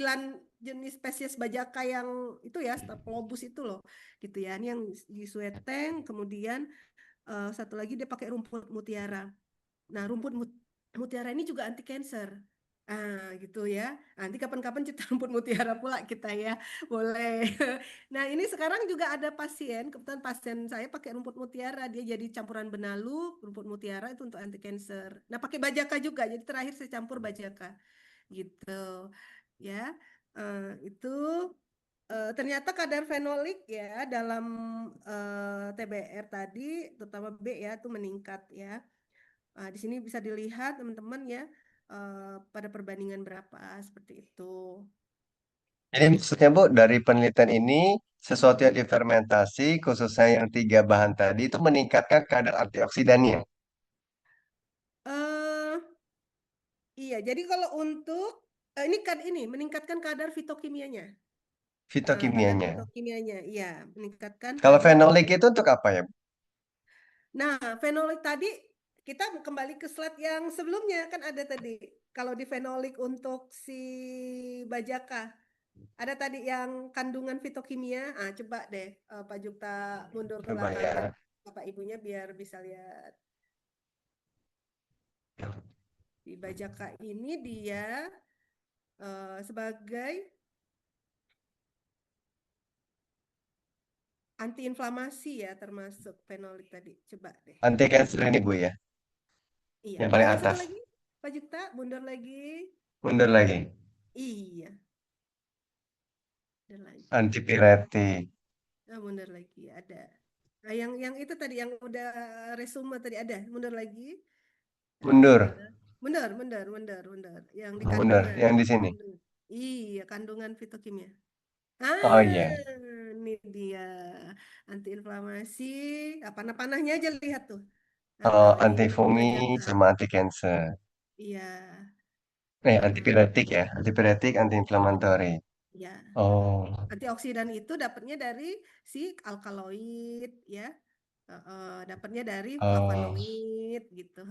jenis spesies bajaka yang itu ya, Staphylococcus itu loh. Gitu ya. Ini yang di Sueteng, kemudian satu lagi dia pakai rumput mutiara. Nah, mutiara ini juga anti cancer. Gitu ya. Nanti kapan-kapan cerita rumput mutiara pula kita ya. Boleh. Nah, ini sekarang juga ada pasien, kebetulan pasien saya pakai rumput mutiara, dia jadi campuran benalu, rumput mutiara itu untuk anti cancer. Nah, pakai bajaka juga. Jadi terakhir saya campur bajaka gitu ya. Itu ternyata kadar fenolik ya dalam TBR tadi terutama B ya itu meningkat ya. Di sini bisa dilihat teman-teman ya pada perbandingan berapa seperti itu. Jadi maksudnya Bu, dari penelitian ini sesuatu yang difermentasi, khususnya yang 3 bahan tadi itu meningkatkan kadar antioksidannya, eh iya, jadi kalau untuk ini kan ini meningkatkan kadar fitokimianya. Kadar fitokimianya. fitokimianya, iya, meningkatkan Kalau kadar fenolik itu fitokimia. untuk apa ya, Bu? Nah, fenolik tadi kita kembali ke slide yang sebelumnya kan ada tadi. Kalau di fenolik untuk si bajaka, ada tadi yang kandungan fitokimia. Coba deh Pak Jukta mundur ke Coba belakang ya. Bapak Ibunya biar bisa lihat. Di bajaka ini dia sebagai antiinflamasi ya termasuk fenolik tadi. Coba deh. Anti cancer ini Bu ya, Iya. yang paling Yang satu atas. lagi Pak Jukta mundur lagi. Mundur lagi. Iya, dan lagi. Antipiretik. Mundur lagi ada. Nah, yang itu tadi yang udah resume tadi ada, mundur lagi. Ada. Mundur. Mundur. Yang di Mundur. kandungan. Yang di sini. Iya, kandungan fitokimia. Oh iya. Ini dia antiinflamasi. Panah-panahnya aja lihat tuh. Oh, Ini antifungi bajaka. sama anti cancer. Iya. Heeh. Antipiretik ya. Antipiretik, antiinflamatory. Ya. Oh. Antioksidan itu dapatnya dari si alkaloid ya. Dapatnya dari Oh. flavonoid gitu.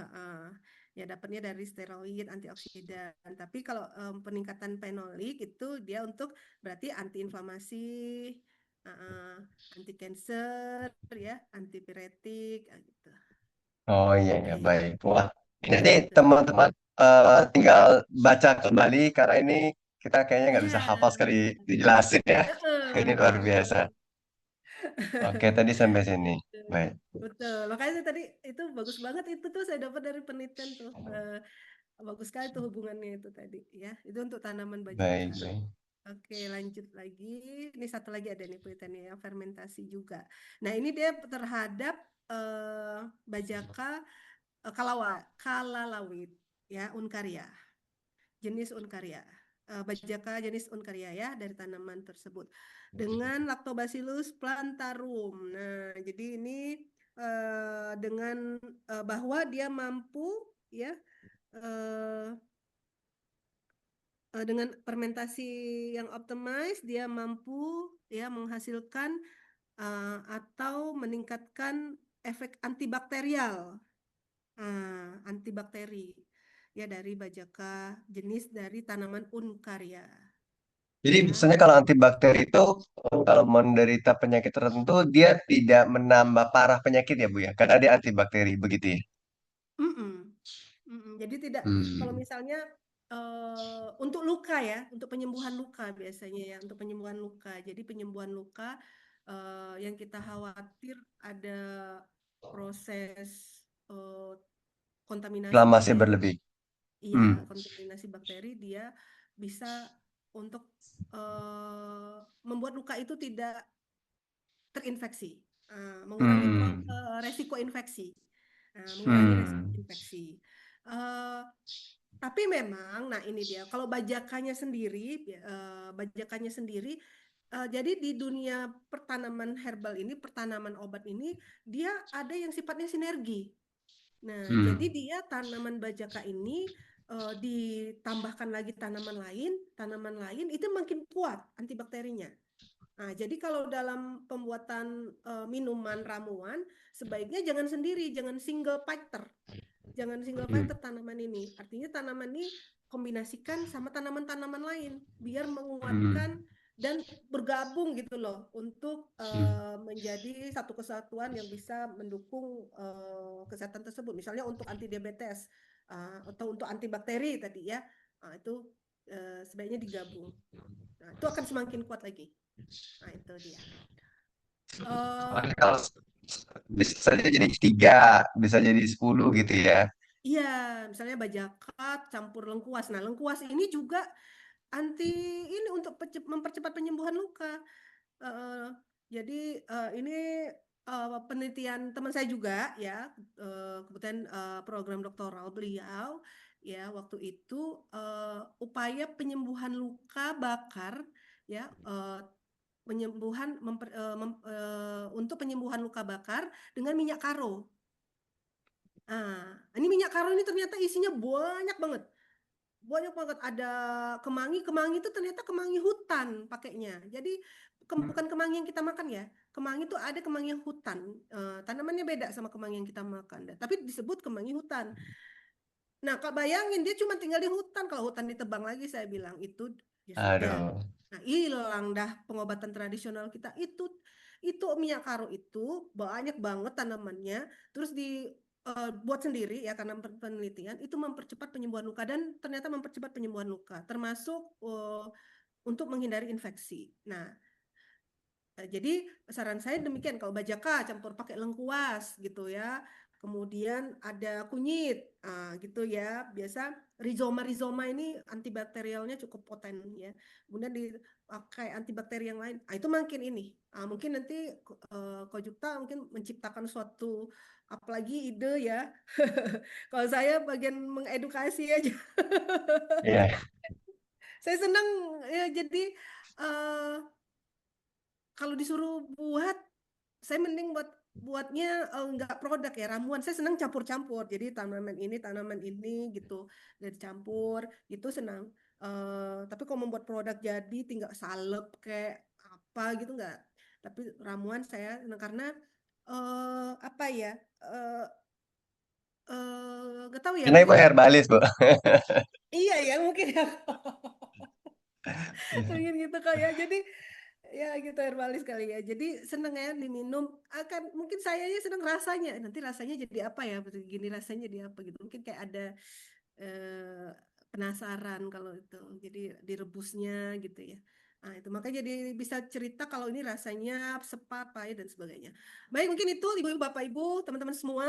Ya dapatnya dari steroid, antioksidan. Tapi kalau peningkatan fenolik itu dia untuk berarti antiinflamasi, anti cancer ya, antipiretik gitu. Oh iya ya Oke, baik. Wah, jadi gitu. teman-teman tinggal baca kembali karena ini kita kayaknya nggak bisa hafal Iya. sekali dijelasin ya. Ini luar biasa. Betul. Oke, tadi sampai sini. Baik, Betul. Makanya saya tadi itu bagus banget itu tuh saya dapat dari penelitian tuh. Bagus sekali tuh hubungannya itu tadi ya. Itu untuk tanaman bajaka. baik, baik. Oke, lanjut lagi. Ini satu lagi ada nih penelitiannya yang fermentasi juga. Nah, ini dia terhadap bajaka kalalawit ya, unkaria. Jenis unkaria. bajaka jenis Uncaria ya dari tanaman tersebut dengan Lactobacillus plantarum. Nah, jadi ini dengan bahwa dia mampu ya eh, dengan fermentasi yang optimized dia mampu ya menghasilkan atau meningkatkan efek antibakterial, antibakteri ya dari bajaka jenis dari tanaman Uncaria Jadi ya. misalnya kalau antibakteri itu kalau menderita penyakit tertentu dia tidak menambah parah penyakit ya Bu ya. Kan ada antibakteri begitu ya. Mm-mm. Jadi tidak, kalau Hmm. misalnya untuk luka ya, untuk penyembuhan luka biasanya ya, untuk penyembuhan luka. Jadi penyembuhan luka yang kita khawatir ada proses eh, kontaminasi Inflamasi bakteri. berlebih. Iya, Hmm. kontaminasi bakteri dia bisa untuk membuat luka itu tidak terinfeksi, mengurangi Hmm. resiko infeksi. Mengurangi resiko Hmm. infeksi. Eh, tapi memang, nah ini dia, kalau bajakannya sendiri, jadi di dunia pertanaman herbal ini, pertanaman obat ini, dia ada yang sifatnya sinergi. Nah, jadi Hmm. dia tanaman bajaka ini ditambahkan lagi tanaman lain itu makin kuat antibakterinya. Nah, jadi kalau dalam pembuatan minuman ramuan, sebaiknya jangan sendiri, jangan single fighter. Jangan single Hmm. fighter tanaman ini. Artinya tanaman ini kombinasikan sama tanaman-tanaman lain biar menguatkan Hmm. dan bergabung gitu loh untuk Hmm. menjadi satu kesatuan yang bisa mendukung kesehatan tersebut. Misalnya untuk anti diabetes atau untuk antibakteri tadi ya. Nah, itu sebaiknya digabung. Nah, itu akan semakin kuat lagi. Nah, itu dia. Eh, Soalnya kalau bisa saja jadi 3, bisa jadi 10 gitu ya. iya, misalnya bajakat campur lengkuas. Nah, lengkuas ini juga anti ini untuk mempercepat penyembuhan luka. Eh, jadi ini penelitian teman saya juga ya, kebetulan program doktoral beliau ya waktu itu upaya penyembuhan luka bakar ya untuk penyembuhan luka bakar dengan minyak karo. Nah, ini minyak karo ini ternyata isinya banyak banget. Banyak banget ada kemangi. Kemangi itu ternyata kemangi hutan pakainya. Jadi bukan kemangi yang kita makan ya. Kemangi itu ada kemangi yang hutan. Tanamannya beda sama kemangi yang kita makan. Tapi disebut kemangi hutan. Nah, Kak bayangin dia cuma tinggal di hutan. Kalau hutan ditebang lagi saya bilang itu ya sudah. Aduh. Nah, hilang dah pengobatan tradisional kita. Itu minyak karo itu banyak banget tanamannya. Terus buat sendiri ya karena penelitian itu mempercepat penyembuhan luka dan ternyata mempercepat penyembuhan luka termasuk untuk menghindari infeksi. Nah, jadi saran saya demikian kalau bajaka campur pakai lengkuas gitu ya. Kemudian ada kunyit, gitu ya. Biasa rizoma ini antibakterialnya cukup poten ya. Kemudian dipakai antibakteri yang lain. Itu makin ini. Mungkin nanti Kojupta mungkin menciptakan suatu apalagi ide ya. Kalau saya bagian mengedukasi aja. Iya. Saya senang ya jadi eh, kalau disuruh buat saya mending buatnya nggak produk ya ramuan. Saya senang campur-campur. Jadi tanaman ini gitu dari campur itu senang. Tapi kalau membuat produk jadi tinggal salep kayak apa gitu nggak. Tapi ramuan saya senang karena apa ya? eh nggak tahu ya Karena ibu mungkin herbalis, Bu. iya ya mungkin ya mungkin gitu kak ya. Jadi ya gitu herbalis kali ya. Jadi seneng ya diminum. Akan mungkin saya ya seneng rasanya. Nanti rasanya jadi apa ya? Begini rasanya jadi apa gitu. Mungkin kayak ada eh, penasaran kalau itu. Jadi direbusnya gitu ya. Nah, itu makanya jadi bisa cerita kalau ini rasanya sepa, pahit dan sebagainya. Baik, mungkin itu Ibu-ibu, Bapak Ibu, teman-teman semua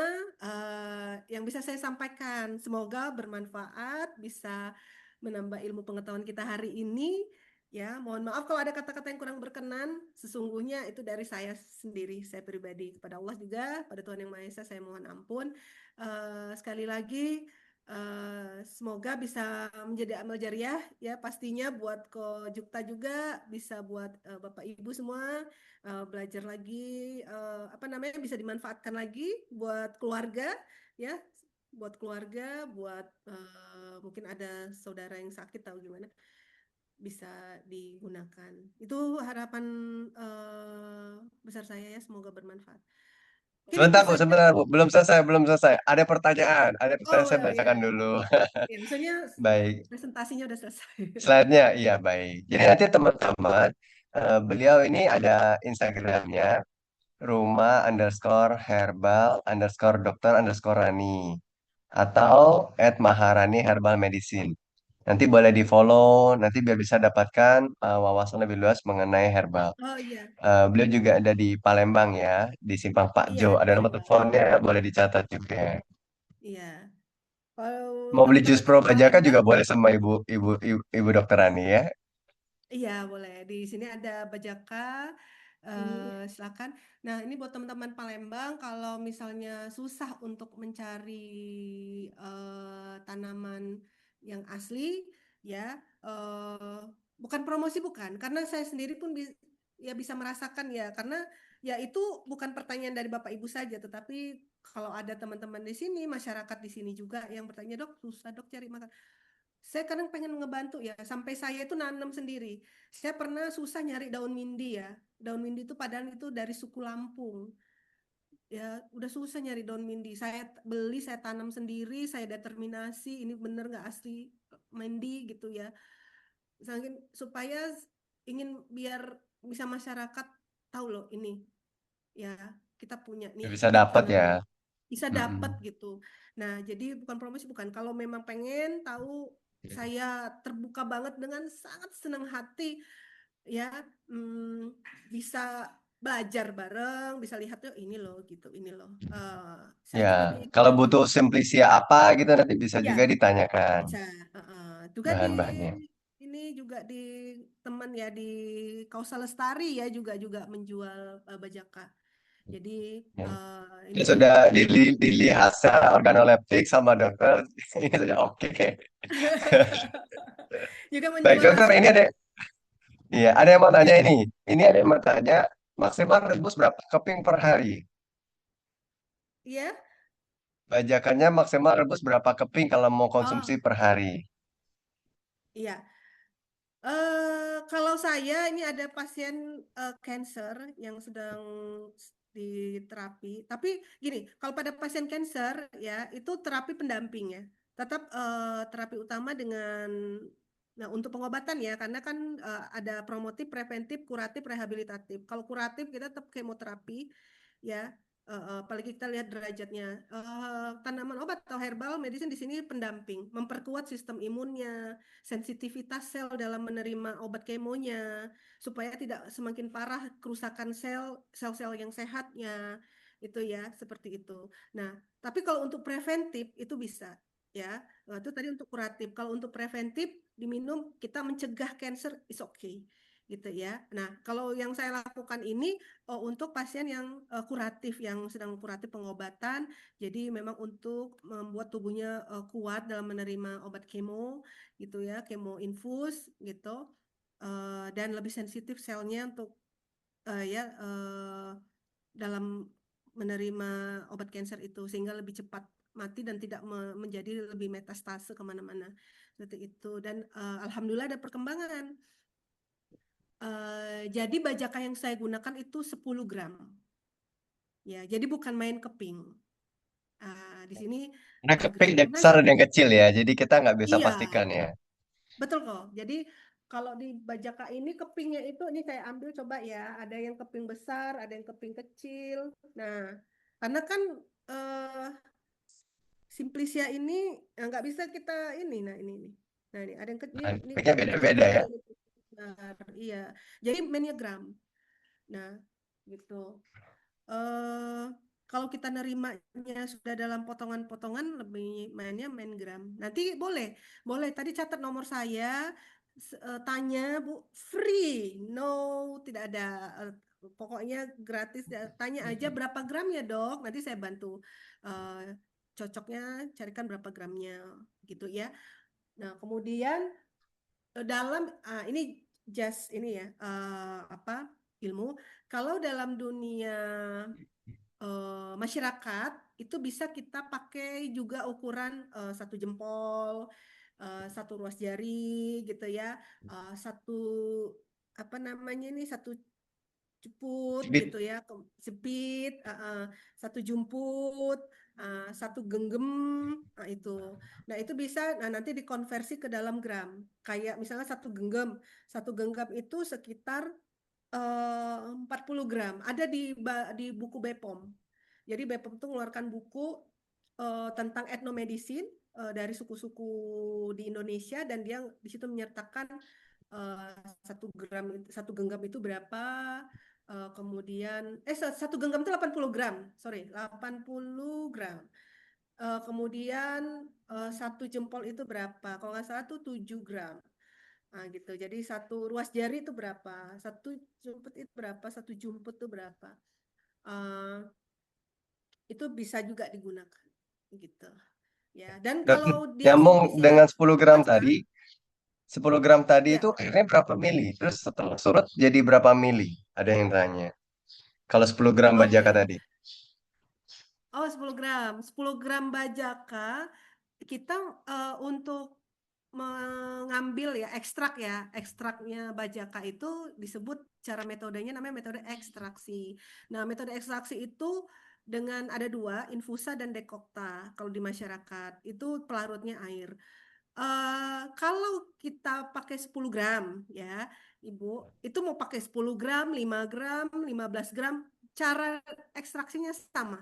yang bisa saya sampaikan. Semoga bermanfaat, bisa menambah ilmu pengetahuan kita hari ini. Ya, mohon maaf kalau ada kata-kata yang kurang berkenan. Sesungguhnya itu dari saya sendiri, saya pribadi. Kepada Allah juga, pada Tuhan Yang Maha Esa, saya mohon ampun. Sekali lagi, Semoga bisa menjadi amal jariah ya pastinya buat Ko Jukta juga bisa buat Bapak Ibu semua belajar lagi apa namanya bisa dimanfaatkan lagi buat keluarga ya buat keluarga buat mungkin ada saudara yang sakit tahu gimana bisa digunakan. Itu harapan besar saya ya semoga bermanfaat. Mungkin itu Sebentar Bu, saja. sebentar Bu. Belum selesai, belum selesai. Ada pertanyaan Oh saya ya, bacakan ya. dulu. Ya, maksudnya Baik. presentasinya udah selesai. Slide-nya, iya baik. Jadi nanti teman-teman, beliau ini ada Instagramnya, rumah underscore herbal underscore dokter underscore Rani. Atau @maharani herbal medicine. Nanti boleh di-follow, nanti biar bisa dapatkan wawasan lebih luas mengenai herbal. Oh iya, Beliau juga ada di Palembang ya, di Simpang Pak iya Jo. di Ada nomor Palembang. teleponnya, boleh dicatat juga. Iya. Kalau Mau beli jus teman-teman di Pro Bajaka Palembang, juga boleh sama ibu dokter Rani ya. iya boleh. Di sini ada Bajaka, silakan. Nah ini buat teman-teman Palembang, kalau misalnya susah untuk mencari tanaman yang asli, ya bukan promosi bukan, karena saya sendiri pun ya bisa merasakan ya, karena ya itu bukan pertanyaan dari Bapak Ibu saja, tetapi kalau ada teman-teman di sini, masyarakat di sini juga yang bertanya, dok susah dok cari makan. Saya kadang pengen ngebantu ya, sampai saya itu nanam sendiri. Saya pernah susah nyari daun mindi ya. Daun mindi itu padahal itu dari suku Lampung. Ya, udah susah nyari daun mindi. Saya beli, saya tanam sendiri, saya determinasi ini bener nggak asli mindi gitu ya. Supaya ingin biar bisa masyarakat tahu loh ini ya kita punya nih Bisa dapat ya. tanaman bisa dapat Mm-mm. gitu. Nah, jadi bukan promosi bukan. Kalau memang pengen tahu saya terbuka banget dengan sangat senang hati ya bisa belajar bareng, bisa lihat tuh ini loh gitu, ini loh. Saya Ya, juga punya kalau ikutan butuh simplisia apa gitu nanti bisa juga ya ditanyakan bisa. Juga di bahan-bahannya. ini juga di teman ya di Kausa Lestari ya juga juga menjual bajaka. Jadi Ya. ini Sudah dilihat secara organoleptik sama dokter, ini sudah oke. juga Baik menjual dokter, ini asli. ada, iya ada yang mau tanya Ya, ini. Ini ada yang mau tanya maksimal rebus berapa keping per hari? iya. Bajakannya maksimal rebus berapa keping kalau mau konsumsi Oh, per hari? iya. Kalau saya ini ada pasien cancer yang sedang diterapi. Tapi gini, kalau pada pasien cancer ya itu terapi pendamping ya. Tetap terapi utama dengan nah untuk pengobatan ya karena kan ada promotif, preventif, kuratif, rehabilitatif. Kalau kuratif kita tetap kemoterapi ya. Apalagi kita lihat derajatnya. Tanaman obat atau herbal medicine di sini pendamping, memperkuat sistem imunnya, sensitivitas sel dalam menerima obat kemonya supaya tidak semakin parah kerusakan sel-sel yang sehatnya itu ya seperti itu. Nah, tapi kalau untuk preventif itu bisa ya. Itu tadi untuk kuratif. Kalau untuk preventif diminum kita mencegah cancer is okay gitu ya. Nah, kalau yang saya lakukan ini untuk pasien yang kuratif yang sedang kuratif pengobatan, jadi memang untuk membuat tubuhnya kuat dalam menerima obat kemo gitu ya, kemo infus gitu, dan lebih sensitif selnya untuk ya dalam menerima obat cancer itu sehingga lebih cepat mati dan tidak menjadi lebih metastase kemana-mana seperti itu dan alhamdulillah ada perkembangan. Jadi bajaka yang saya gunakan itu 10 gram ya, jadi bukan main keping. Di sini Ada 10 keping gram yang karena besar dan yang kecil ya, jadi kita nggak bisa iya. pastikan ya. Betul kok. Jadi kalau di Bajaka ini kepingnya itu ini saya ambil coba ya. Ada yang keping besar, ada yang keping kecil. Nah, karena kan eh, Simplicia ini nggak bisa kita ini. Nah ini nih. Nah ini ada yang ini Kepingnya ini beda-beda kecil, ya. ini besar. Iya. Jadi mainnya gram. Nah gitu. eh Kalau kita nerimanya sudah dalam potongan-potongan lebih mainnya main gram. Nanti boleh, boleh. Tadi catat nomor saya, tanya Bu, free, no, tidak ada, pokoknya gratis. Tanya aja berapa gram ya dok. Nanti saya bantu eh, cocoknya carikan berapa gramnya gitu ya. Nah, kemudian dalam ini just ini ya apa ilmu. Kalau dalam dunia masyarakat itu bisa kita pakai juga ukuran satu jempol, satu ruas jari gitu ya, satu apa namanya ini satu jeput Bit. gitu ya, jepit, satu jumput, satu genggam, nah itu. Nah itu bisa, nah nanti dikonversi ke dalam gram. Kayak misalnya satu genggam itu sekitar 40 gram. Ada di buku BPOM. Jadi BPOM tuh mengeluarkan buku tentang etnomedicine dari suku-suku di Indonesia dan dia di situ menyertakan eh, satu genggam itu berapa, kemudian satu genggam itu 80 gram, sorry 80 gram. Kemudian satu jempol itu berapa? Kalau nggak salah tuh 7 gram. Nah, gitu. Jadi satu ruas jari itu berapa? Satu jumput itu berapa? Satu jumput itu berapa? Eh, itu bisa juga digunakan, gitu. Ya. Dan Dan kalau dia nyambung surutnya dengan 10 gram pasang, tadi, 10 gram tadi ya. itu airnya berapa mili? Terus setelah surut jadi berapa mili? Ada yang tanya. Kalau 10 gram bajaka Oke. tadi. Oh, 10 gram. 10 gram bajaka kita untuk mengambil ya ekstraknya bajaka itu disebut cara metodenya namanya metode ekstraksi. Nah, metode ekstraksi itu dengan ada dua, infusa dan dekokta. Kalau di masyarakat itu pelarutnya air. Kalau kita pakai 10 gram ya, Ibu, itu mau pakai 10 gram, 5 gram, 15 gram, cara ekstraksinya sama,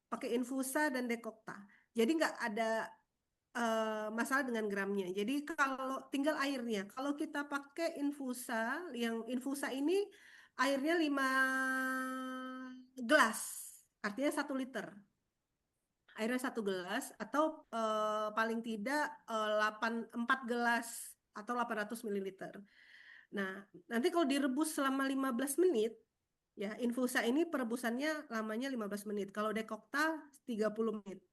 pakai infusa dan dekokta. Jadi nggak ada masalah dengan gramnya. Jadi kalau tinggal airnya, kalau kita pakai infusa, yang infusa ini airnya 5 gelas, artinya 1 liter. Airnya 1 gelas atau paling tidak 4 gelas atau 800 mililiter. Nah, nanti kalau direbus selama 15 menit, ya infusa ini perebusannya lamanya 15 menit. Kalau dekokta 30 menit.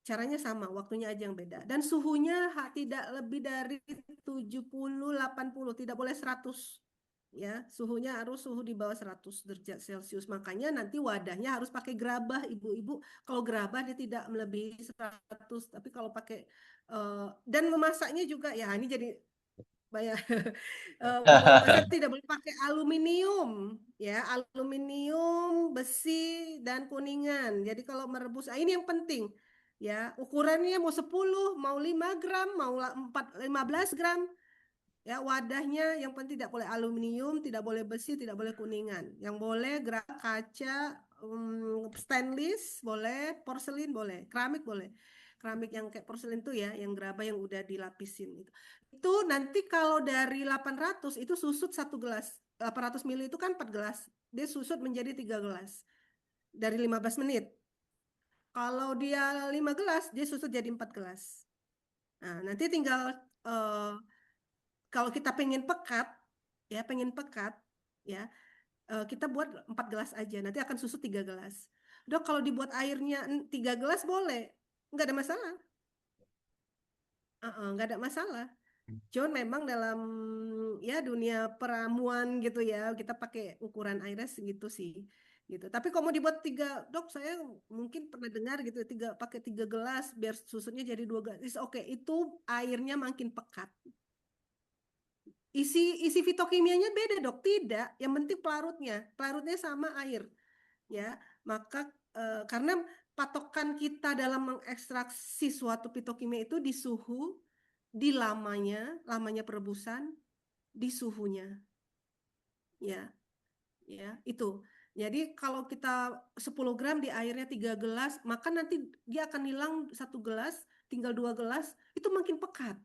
Caranya sama, waktunya aja yang beda. Dan suhunya tidak lebih dari 70, 80, tidak boleh 100. Ya, suhunya harus suhu di bawah 100 derajat Celcius. Makanya nanti wadahnya harus pakai gerabah, Ibu-ibu. Kalau gerabah dia tidak melebihi 100, tapi kalau pakai dan memasaknya juga ya ini jadi banyak memasak tidak boleh pakai aluminium ya, aluminium, besi dan kuningan. Jadi kalau merebus ini yang penting ya, ukurannya mau 10, mau 5 gram, mau 15 gram. Ya, wadahnya yang penting tidak boleh aluminium, tidak boleh besi, tidak boleh kuningan. Yang boleh gerak kaca, stainless boleh, porselin boleh, keramik boleh. Keramik yang kayak porselin tuh ya, yang gerabah yang udah dilapisin itu. Itu nanti kalau dari 800 itu susut 1 gelas. 800 ml itu kan 4 gelas. Dia susut menjadi 3 gelas dari 15 menit. Kalau dia 5 gelas, dia susut jadi 4 gelas. Nah, nanti tinggal eh, kalau kita pengen pekat, ya kita buat 4 gelas aja. Nanti akan susu 3 gelas. Dok, kalau dibuat airnya 3 gelas boleh, nggak ada masalah. Nggak ada masalah. Cuman memang dalam ya dunia peramuan gitu ya, kita pakai ukuran airnya segitu sih. Gitu. Tapi kalau mau dibuat 3, dok saya mungkin pernah dengar gitu, pakai 3 gelas biar susunya jadi 2 gelas. Oke, itu airnya makin pekat. Isi isi fitokimianya beda dok, tidak. Yang penting pelarutnya sama air, ya. Maka karena patokan kita dalam mengekstraksi suatu fitokimia itu di suhu, di lamanya perebusan, di suhunya, ya, ya itu. Jadi kalau kita 10 gram di airnya 3 gelas, maka nanti dia akan hilang 1 gelas, tinggal 2 gelas, itu makin pekat.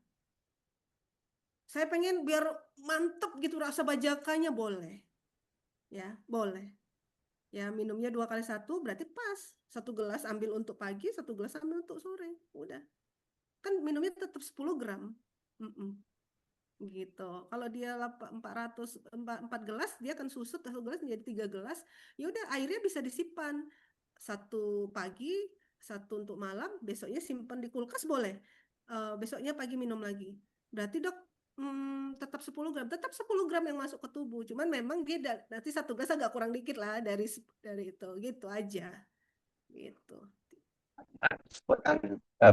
Saya pengen biar mantep gitu rasa bajakanya boleh. Ya, boleh. Ya, minumnya 2 kali 1 berarti pas. 1 gelas ambil untuk pagi, 1 gelas ambil untuk sore. Udah. Kan minumnya tetap 10 gram. Mm-mm. Gitu. Kalau dia 400, 4 gelas, dia akan susut 1 gelas menjadi 3 gelas. Ya udah, airnya bisa disimpan. Satu pagi, satu untuk malam, besoknya simpan di kulkas boleh. Besoknya pagi minum lagi. Berarti dok, tetap 10 gram, tetap 10 gram yang masuk ke tubuh. Cuman memang dia nanti satu gelas agak kurang dikit lah dari itu, gitu aja, gitu. Bukan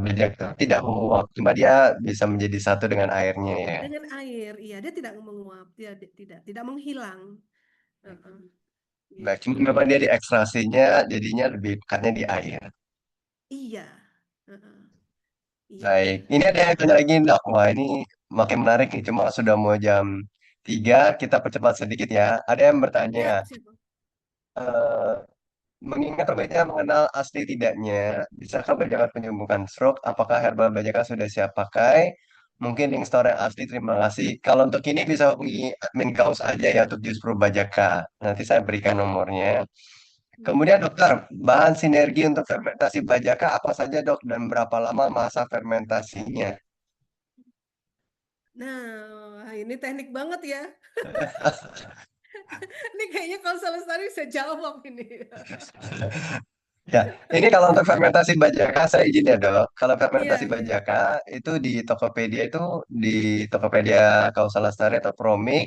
bajaka tidak menguap, cuma dia bisa menjadi satu dengan airnya ya. Dengan air, iya dia tidak menguap, dia tidak menghilang. Heeh, Baik, gitu. cuma memang dia diekstrasinya jadinya lebih pekatnya di air. Iya, heeh, iya. Baik, ini ada yang tanya lagi dok. Wah ini makin menarik nih, cuma sudah mau jam 3, kita percepat sedikit ya. Ada yang bertanya, Ya, siapa? eh, mengingat Bajaka mengenal asli tidaknya, bisakah Bajaka penyembuhan stroke? Apakah herbal Bajaka sudah siap pakai? Mungkin link store yang asli, terima kasih. Kalau untuk ini bisa hubungi admin kaos aja ya untuk jus Pro Bajaka. Nanti saya berikan nomornya. Hmm. Kemudian dokter, bahan sinergi untuk fermentasi Bajaka apa saja dok dan berapa lama masa fermentasinya? Nah, ini teknik banget ya. Ini kayaknya kalau Lestari bisa jawab ini. Ya, ini kalau untuk fermentasi bajaka saya izin ya dok. Kalau Iya, fermentasi iya. bajaka itu di Tokopedia di Tokopedia Kausa Lestari atau Promik.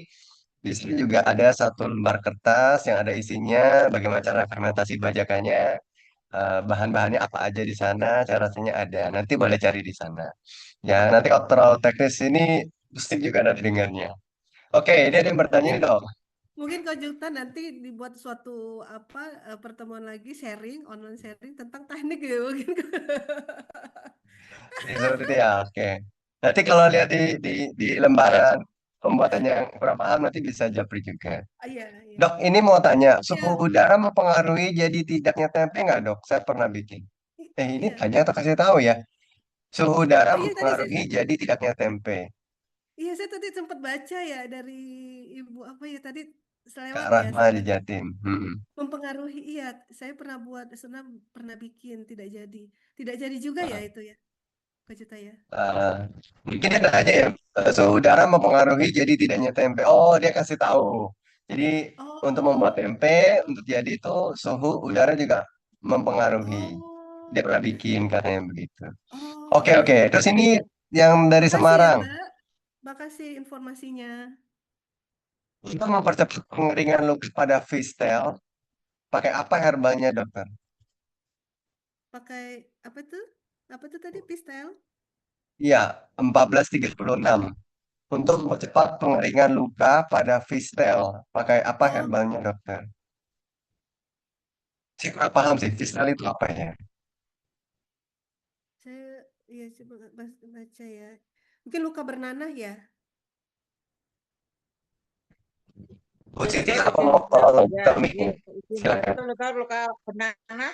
Di sini juga ada satu lembar kertas yang ada isinya bagaimana cara fermentasi bajakanya, bahan-bahannya apa aja di sana, caranya ada. Nanti boleh cari di sana. Ya, nanti kalau terlalu teknis ini mesti juga ada dengarnya. Oke, ini ada yang bertanya Mungkin nih dok. mungkin kejutan nanti dibuat suatu apa pertemuan lagi sharing, online sharing tentang teknik gitu mungkin. Seperti itu ya, oke. Nanti kalau lihat di lembaran pembuatannya yang kurang paham nanti bisa japri juga. Ah, iya, iya. Dok, ini mau tanya, suhu Iya, udara mempengaruhi jadi tidaknya tempe nggak dok? Saya pernah bikin. Ini iya. tanya atau kasih tahu ya. Suhu udara Oh iya tadi mempengaruhi jadi tidaknya tempe. iya saya tadi sempat baca ya dari ibu apa ya tadi Kak selewat ya Rahma di sempat Jatim. mempengaruhi. Iya, saya pernah buat senam, pernah bikin tidak jadi juga ya itu ya kejutan ya. Eh, Mungkin ada aja ya, suhu udara mempengaruhi jadi tidaknya tempe. Oh, dia kasih tahu. Jadi untuk membuat Oh, tempe, untuk jadi itu suhu udara juga mempengaruhi. Dia oh, pernah bikin katanya begitu. oh, Oke, oke. oke. Terus ini yang dari Makasih ya, Semarang. Mbak. Makasih informasinya. Untuk mempercepat pengeringan luka pada fistel, pakai apa herbalnya dokter? Pakai apa tuh? Apa tuh tadi pistel? Iya, 1436. Untuk mempercepat pengeringan luka pada fistel, pakai apa Oh, herbalnya dokter? Saya kurang paham sih, fistel itu apa ya? saya ya coba baca ya. Mungkin luka bernanah ya. Bu Ya, Siti kalau apa izin mau Mbak, tolong ya, kami? jadi izin Mbak, Silakan. itu luka benang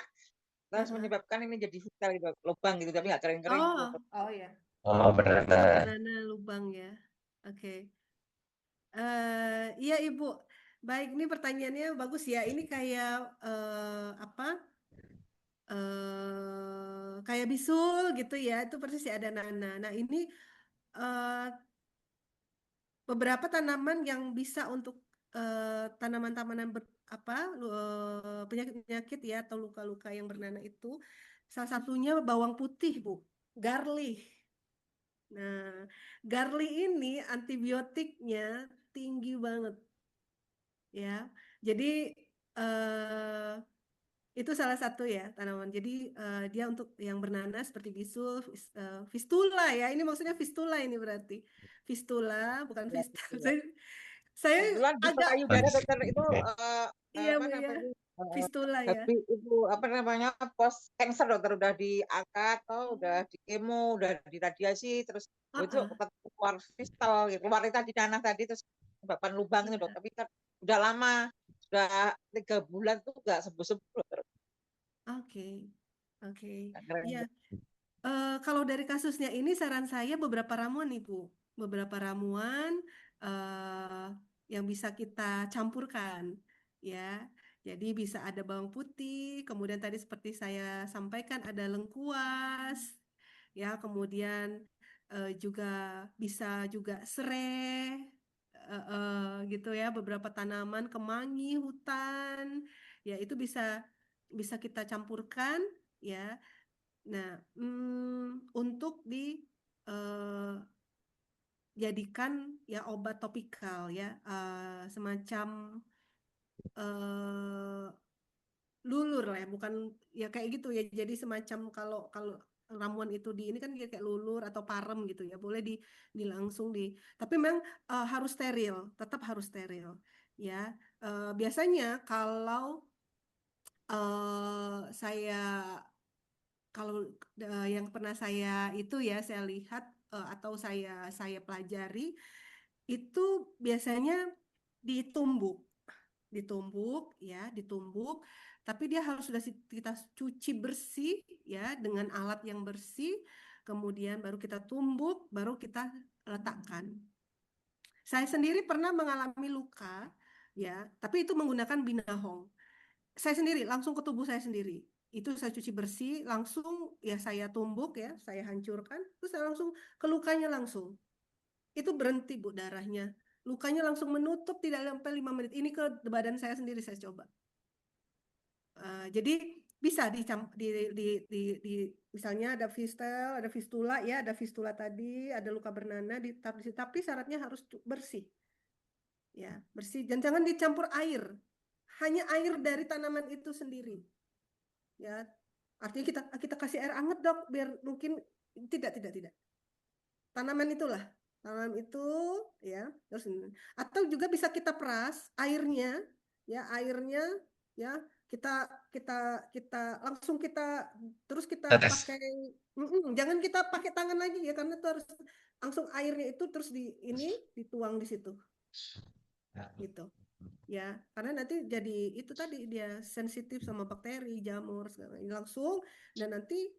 terus Heeh. menyebabkan ini jadi vital gitu, lubang gitu, tapi nggak kering-kering gitu. Oh, oh ya. Oh benar. Luka Nah, bernanah lubang ya. Oke. Iya Ibu. Baik, ini pertanyaannya bagus ya. Ini kayak apa? Kayak bisul gitu ya. Itu persis ya ada nana. Nah, ini eh, beberapa tanaman yang bisa untuk tanaman-tanaman apa penyakit-penyakit ya atau luka-luka yang bernanah itu salah satunya bawang putih, Bu. Garlic. Nah, garlic ini antibiotiknya tinggi banget ya. Jadi eh, itu salah satu ya tanaman. Jadi dia untuk yang bernanah seperti bisul, fistula ya. Ini maksudnya fistula ini berarti. Fistula bukan Ya, fistula. gitu ya. Saya Kebetulan di agak payudara bagus. dokter itu Oke. iya apa Bu ya. namanya Fistula ya. habis itu apa namanya pos cancer dokter udah diangkat atau udah Oh, di kemo, udah diradiasi, terus ah, itu ah, keluar fistal, gitu. Keluar tadi nanah tadi terus menyebabkan lubang itu dok. iya. Tapi kan udah lama, sudah 3 bulan tuh nggak sembuh-sembuh dokter. Oke. Oke. Nggak keren. Iya. Kalau dari kasusnya ini saran saya beberapa ramuan Ibu. Beberapa ramuan yang bisa kita campurkan ya. Jadi bisa ada bawang putih, kemudian tadi seperti saya sampaikan ada lengkuas ya, kemudian juga bisa juga serai gitu ya, beberapa tanaman kemangi, hutan. Ya, itu bisa bisa kita campurkan ya Nah, untuk dijadikan ya obat topikal ya, semacam eh, lulur lah ya, bukan ya kayak gitu ya. Jadi semacam kalau kalau ramuan itu di ini kan kayak lulur atau parem gitu ya, boleh di langsung di. Tapi memang harus steril, tetap harus steril ya. Biasanya kalau saya kalau yang pernah saya itu ya saya lihat atau saya pelajari itu biasanya ditumbuk, ditumbuk ya, ditumbuk. Tapi dia harus sudah kita cuci bersih ya dengan alat yang bersih. Kemudian baru kita tumbuk, baru kita letakkan. Saya sendiri pernah mengalami luka ya, tapi itu menggunakan binahong. Saya sendiri langsung ke tubuh saya sendiri. Itu saya cuci bersih, langsung ya saya tumbuk ya, saya hancurkan, terus saya langsung ke lukanya langsung. Itu berhenti Bu darahnya. Lukanya langsung menutup tidak sampai 5 menit. Ini ke badan saya sendiri saya coba. Jadi bisa misalnya ada fistel, ada fistula ya, ada fistula tadi, ada luka bernanah tapi syaratnya harus bersih. Ya, bersih. Dan jangan dicampur air. Hanya air dari tanaman itu sendiri. Ya, artinya kita kasih air hangat dok, biar mungkin tidak. Tanaman itu ya, terus atau juga bisa kita peras airnya ya kita kita kita langsung terus kita Tetes. pakai, jangan kita pakai tangan lagi ya karena itu harus langsung airnya itu terus ini dituang di situ gitu ya, karena nanti jadi itu tadi dia sensitif sama bakteri, jamur segala langsung, dan nanti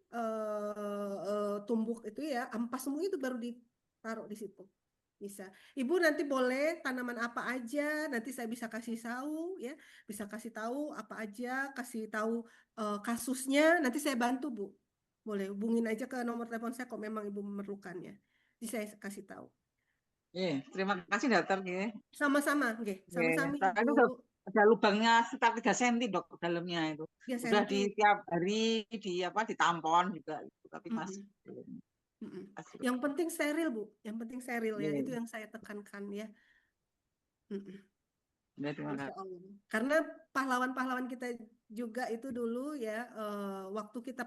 tumbuk itu ya ampas semua itu baru ditaruh di situ. Bisa. Ibu nanti boleh tanaman apa aja, nanti saya bisa kasih tahu ya, bisa kasih tahu apa aja, kasih tahu kasusnya, nanti saya bantu Bu. Boleh hubungin aja ke nomor telepon saya kalau memang Ibu memerlukannya. Jadi saya kasih tahu. Terima kasih dokter ya. Sama-sama, nggih. Sama-sama Itu Ibu. ada lubangnya sekitar 3 cm dok dalamnya itu. 3 Udah di cm. tiap hari ditampon juga gitu, tapi masih Mm-mm. belum. Mm-mm. Masih Yang penting steril, Bu. Yang penting steril ya. Iya, Itu yang saya tekankan ya. Mm-mm. iya, terima Insya kasih. Allah. Karena pahlawan-pahlawan kita juga itu dulu ya, waktu kita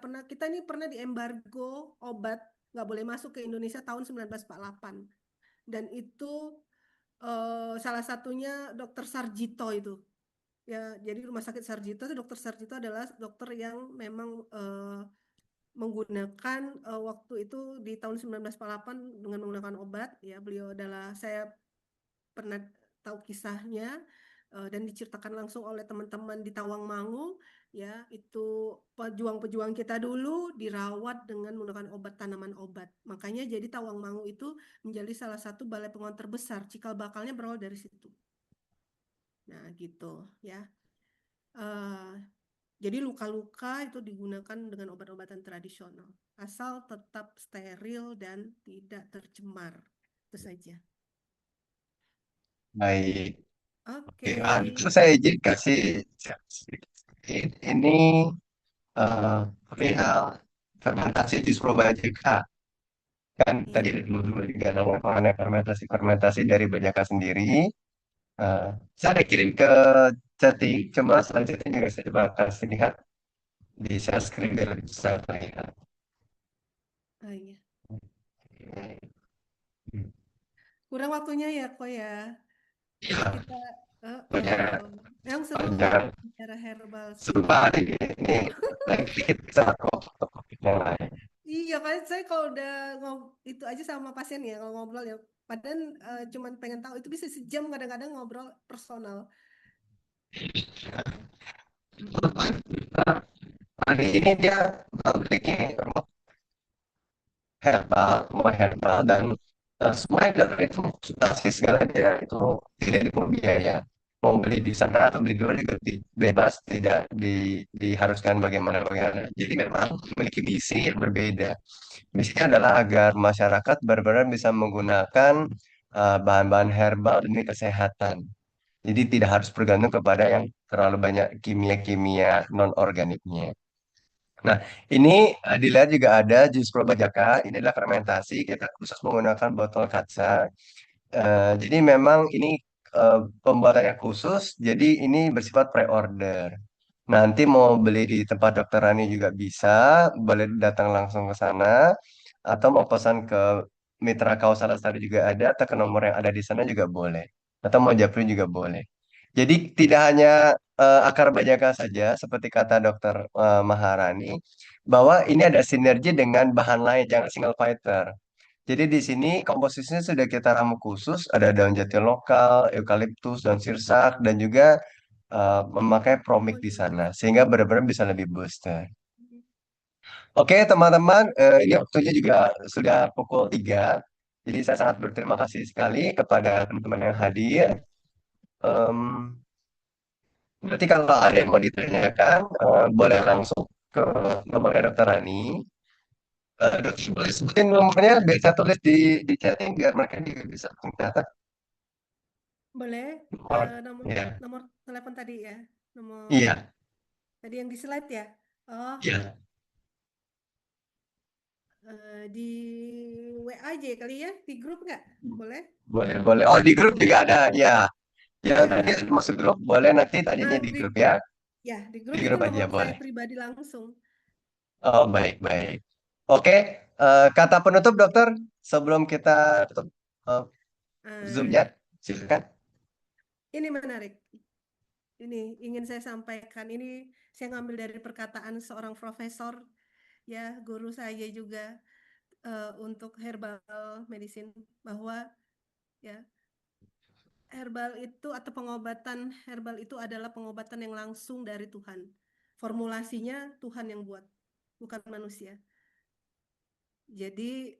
ini pernah diembargo obat, nggak boleh masuk ke Indonesia tahun 1948. Dan itu salah satunya Dokter Sarjito itu. Ya, jadi Rumah Sakit Sarjito itu Dokter Sarjito adalah dokter yang memang menggunakan waktu itu di tahun 1948 dengan menggunakan obat ya. Beliau adalah, saya pernah tahu kisahnya dan diceritakan langsung oleh teman-teman di Tawangmangu ya, itu pejuang-pejuang kita dulu dirawat dengan menggunakan obat, tanaman obat. Makanya jadi Tawangmangu itu menjadi salah satu balai penguat terbesar, cikal bakalnya berawal dari situ. Nah gitu ya. Uh, jadi luka-luka itu digunakan dengan obat-obatan tradisional, asal tetap steril dan tidak tercemar. Itu saja. Baik. Oke, Oke. terus saya izin kasih ini perihal fermentasi di Surabaya juga. Kan Iya. tadi dulu juga nama mengenai fermentasi dari Bajaka sendiri. Eh, saya ada kirim ke chatting, coba selanjutnya juga saya coba kasih lihat di share screen biar lebih bisa terlihat. Oh, iya. Hmm. Kurang waktunya ya kok ya. Jadi Ya, kita banyak, yang seru Bu banyak bicara herbal sih. sumpah hari ini lagi kita bisa topik yang lain. Iya kan saya kalau udah itu aja sama pasien ya kalau ngobrol ya. Padahal cuman pengen tahu itu bisa sejam kadang-kadang ngobrol personal. Mm-mm. Hari ini dia pabriknya herbal, semua herbal dan semua herbal itu konsultasi segala dia itu tidak dipungut biaya. Mau beli di sana atau beli di luar juga bebas, tidak diharuskan bagaimana bagaimana. Jadi memang memiliki misi yang berbeda. Misinya adalah agar masyarakat benar-benar bisa menggunakan bahan-bahan herbal demi kesehatan. Jadi tidak harus bergantung kepada yang terlalu banyak kimia-kimia non-organiknya. Nah, ini dilihat juga ada jus probajaka. Ini adalah fermentasi. Kita khusus menggunakan botol kaca. Jadi memang ini pembuatannya khusus. Jadi ini bersifat pre-order. Nanti mau beli di tempat dokter Rani juga bisa. Boleh datang langsung ke sana. Atau mau pesan ke Mitra Kausal Lestari juga ada. Atau ke nomor yang ada di sana juga boleh. Atau mau japri juga boleh. Jadi tidak hanya akar bajaka saja, seperti kata dokter Maharani, bahwa ini ada sinergi dengan bahan lain, jangan single fighter. Jadi di sini komposisinya sudah kita ramu khusus, ada daun jati lokal, eukaliptus, daun sirsak, dan juga memakai promik Oh di iya. sana, sehingga benar-benar bisa lebih booster. Oke teman-teman, ini waktunya juga sudah pukul 3. Jadi saya sangat berterima kasih sekali kepada teman-teman yang hadir. Em, Berarti kalau ada yang mau ditanyakan, boleh langsung ke nomornya Dokter Rani. Dokter boleh sebutin nomornya biar saya tulis di chatting biar mereka juga bisa mencatat. Boleh nomor Ya, nomor telepon tadi ya. Nomor iya, tadi yang di slide ya. Oh, iya, di WA aja kali ya, di grup nggak? Boleh? boleh, boleh. Oh, di grup juga ada, ya. Ya, tadi Ya. ada masuk grup, boleh nanti tadinya Nah, di grup ya. ya, di Di grup itu grup aja nomor saya boleh. pribadi langsung. Oh, baik, baik. Oke, kata penutup dokter sebelum kita tutup eh, Eh, Zoom-nya, silakan. ini menarik. Ini ingin saya sampaikan. Ini saya ngambil dari perkataan seorang profesor, ya, guru saya juga untuk herbal medicine, bahwa ya herbal itu atau pengobatan herbal itu adalah pengobatan yang langsung dari Tuhan. Formulasinya Tuhan yang buat, bukan manusia. Jadi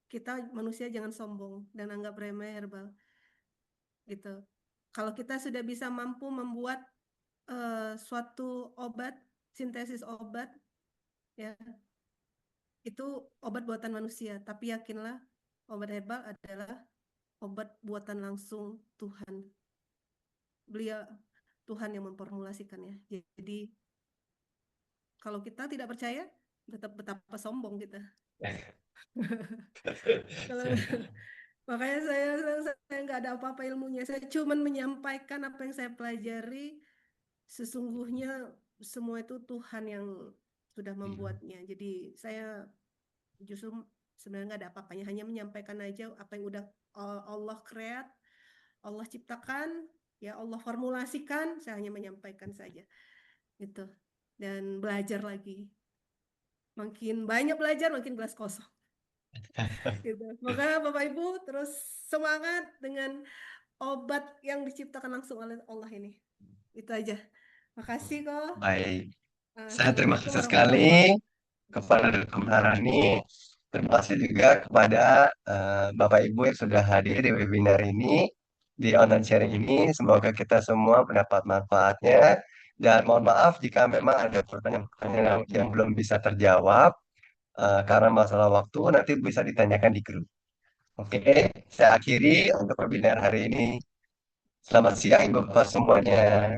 kita manusia jangan sombong dan anggap remeh herbal gitu. Kalau kita sudah bisa mampu membuat suatu obat, sintesis obat, ya itu obat buatan manusia. Tapi yakinlah obat herbal adalah obat buatan langsung Tuhan. Beliau Tuhan yang memformulasikannya. Jadi kalau kita tidak percaya, tetap betapa sombong kita. Kalau makanya saya nggak ada apa-apa ilmunya. Saya cuma menyampaikan apa yang saya pelajari. Sesungguhnya semua itu Tuhan yang sudah membuatnya. Jadi saya justru sebenarnya nggak ada apa-apanya. Hanya menyampaikan aja apa yang udah Allah create, Allah ciptakan, ya Allah formulasikan. Saya hanya menyampaikan saja, gitu. Dan belajar lagi. Makin banyak belajar, makin gelas kosong. Gitu. Maka Bapak Ibu terus semangat dengan obat yang diciptakan langsung oleh Allah ini. Itu aja. Makasih kok. Baik. Saya terima Assalamualaikum kasih sekali warahmatullahi wabarakatuh. kepada Dr. Maharani. Terima kasih juga kepada Bapak Ibu yang sudah hadir di webinar ini, di online sharing ini. Semoga kita semua mendapat manfaatnya. Dan mohon maaf jika memang ada pertanyaan-pertanyaan yang belum bisa terjawab karena masalah waktu, nanti bisa ditanyakan di grup. Oke, saya akhiri untuk webinar hari ini. Selamat siang, Ibu Bapak semuanya.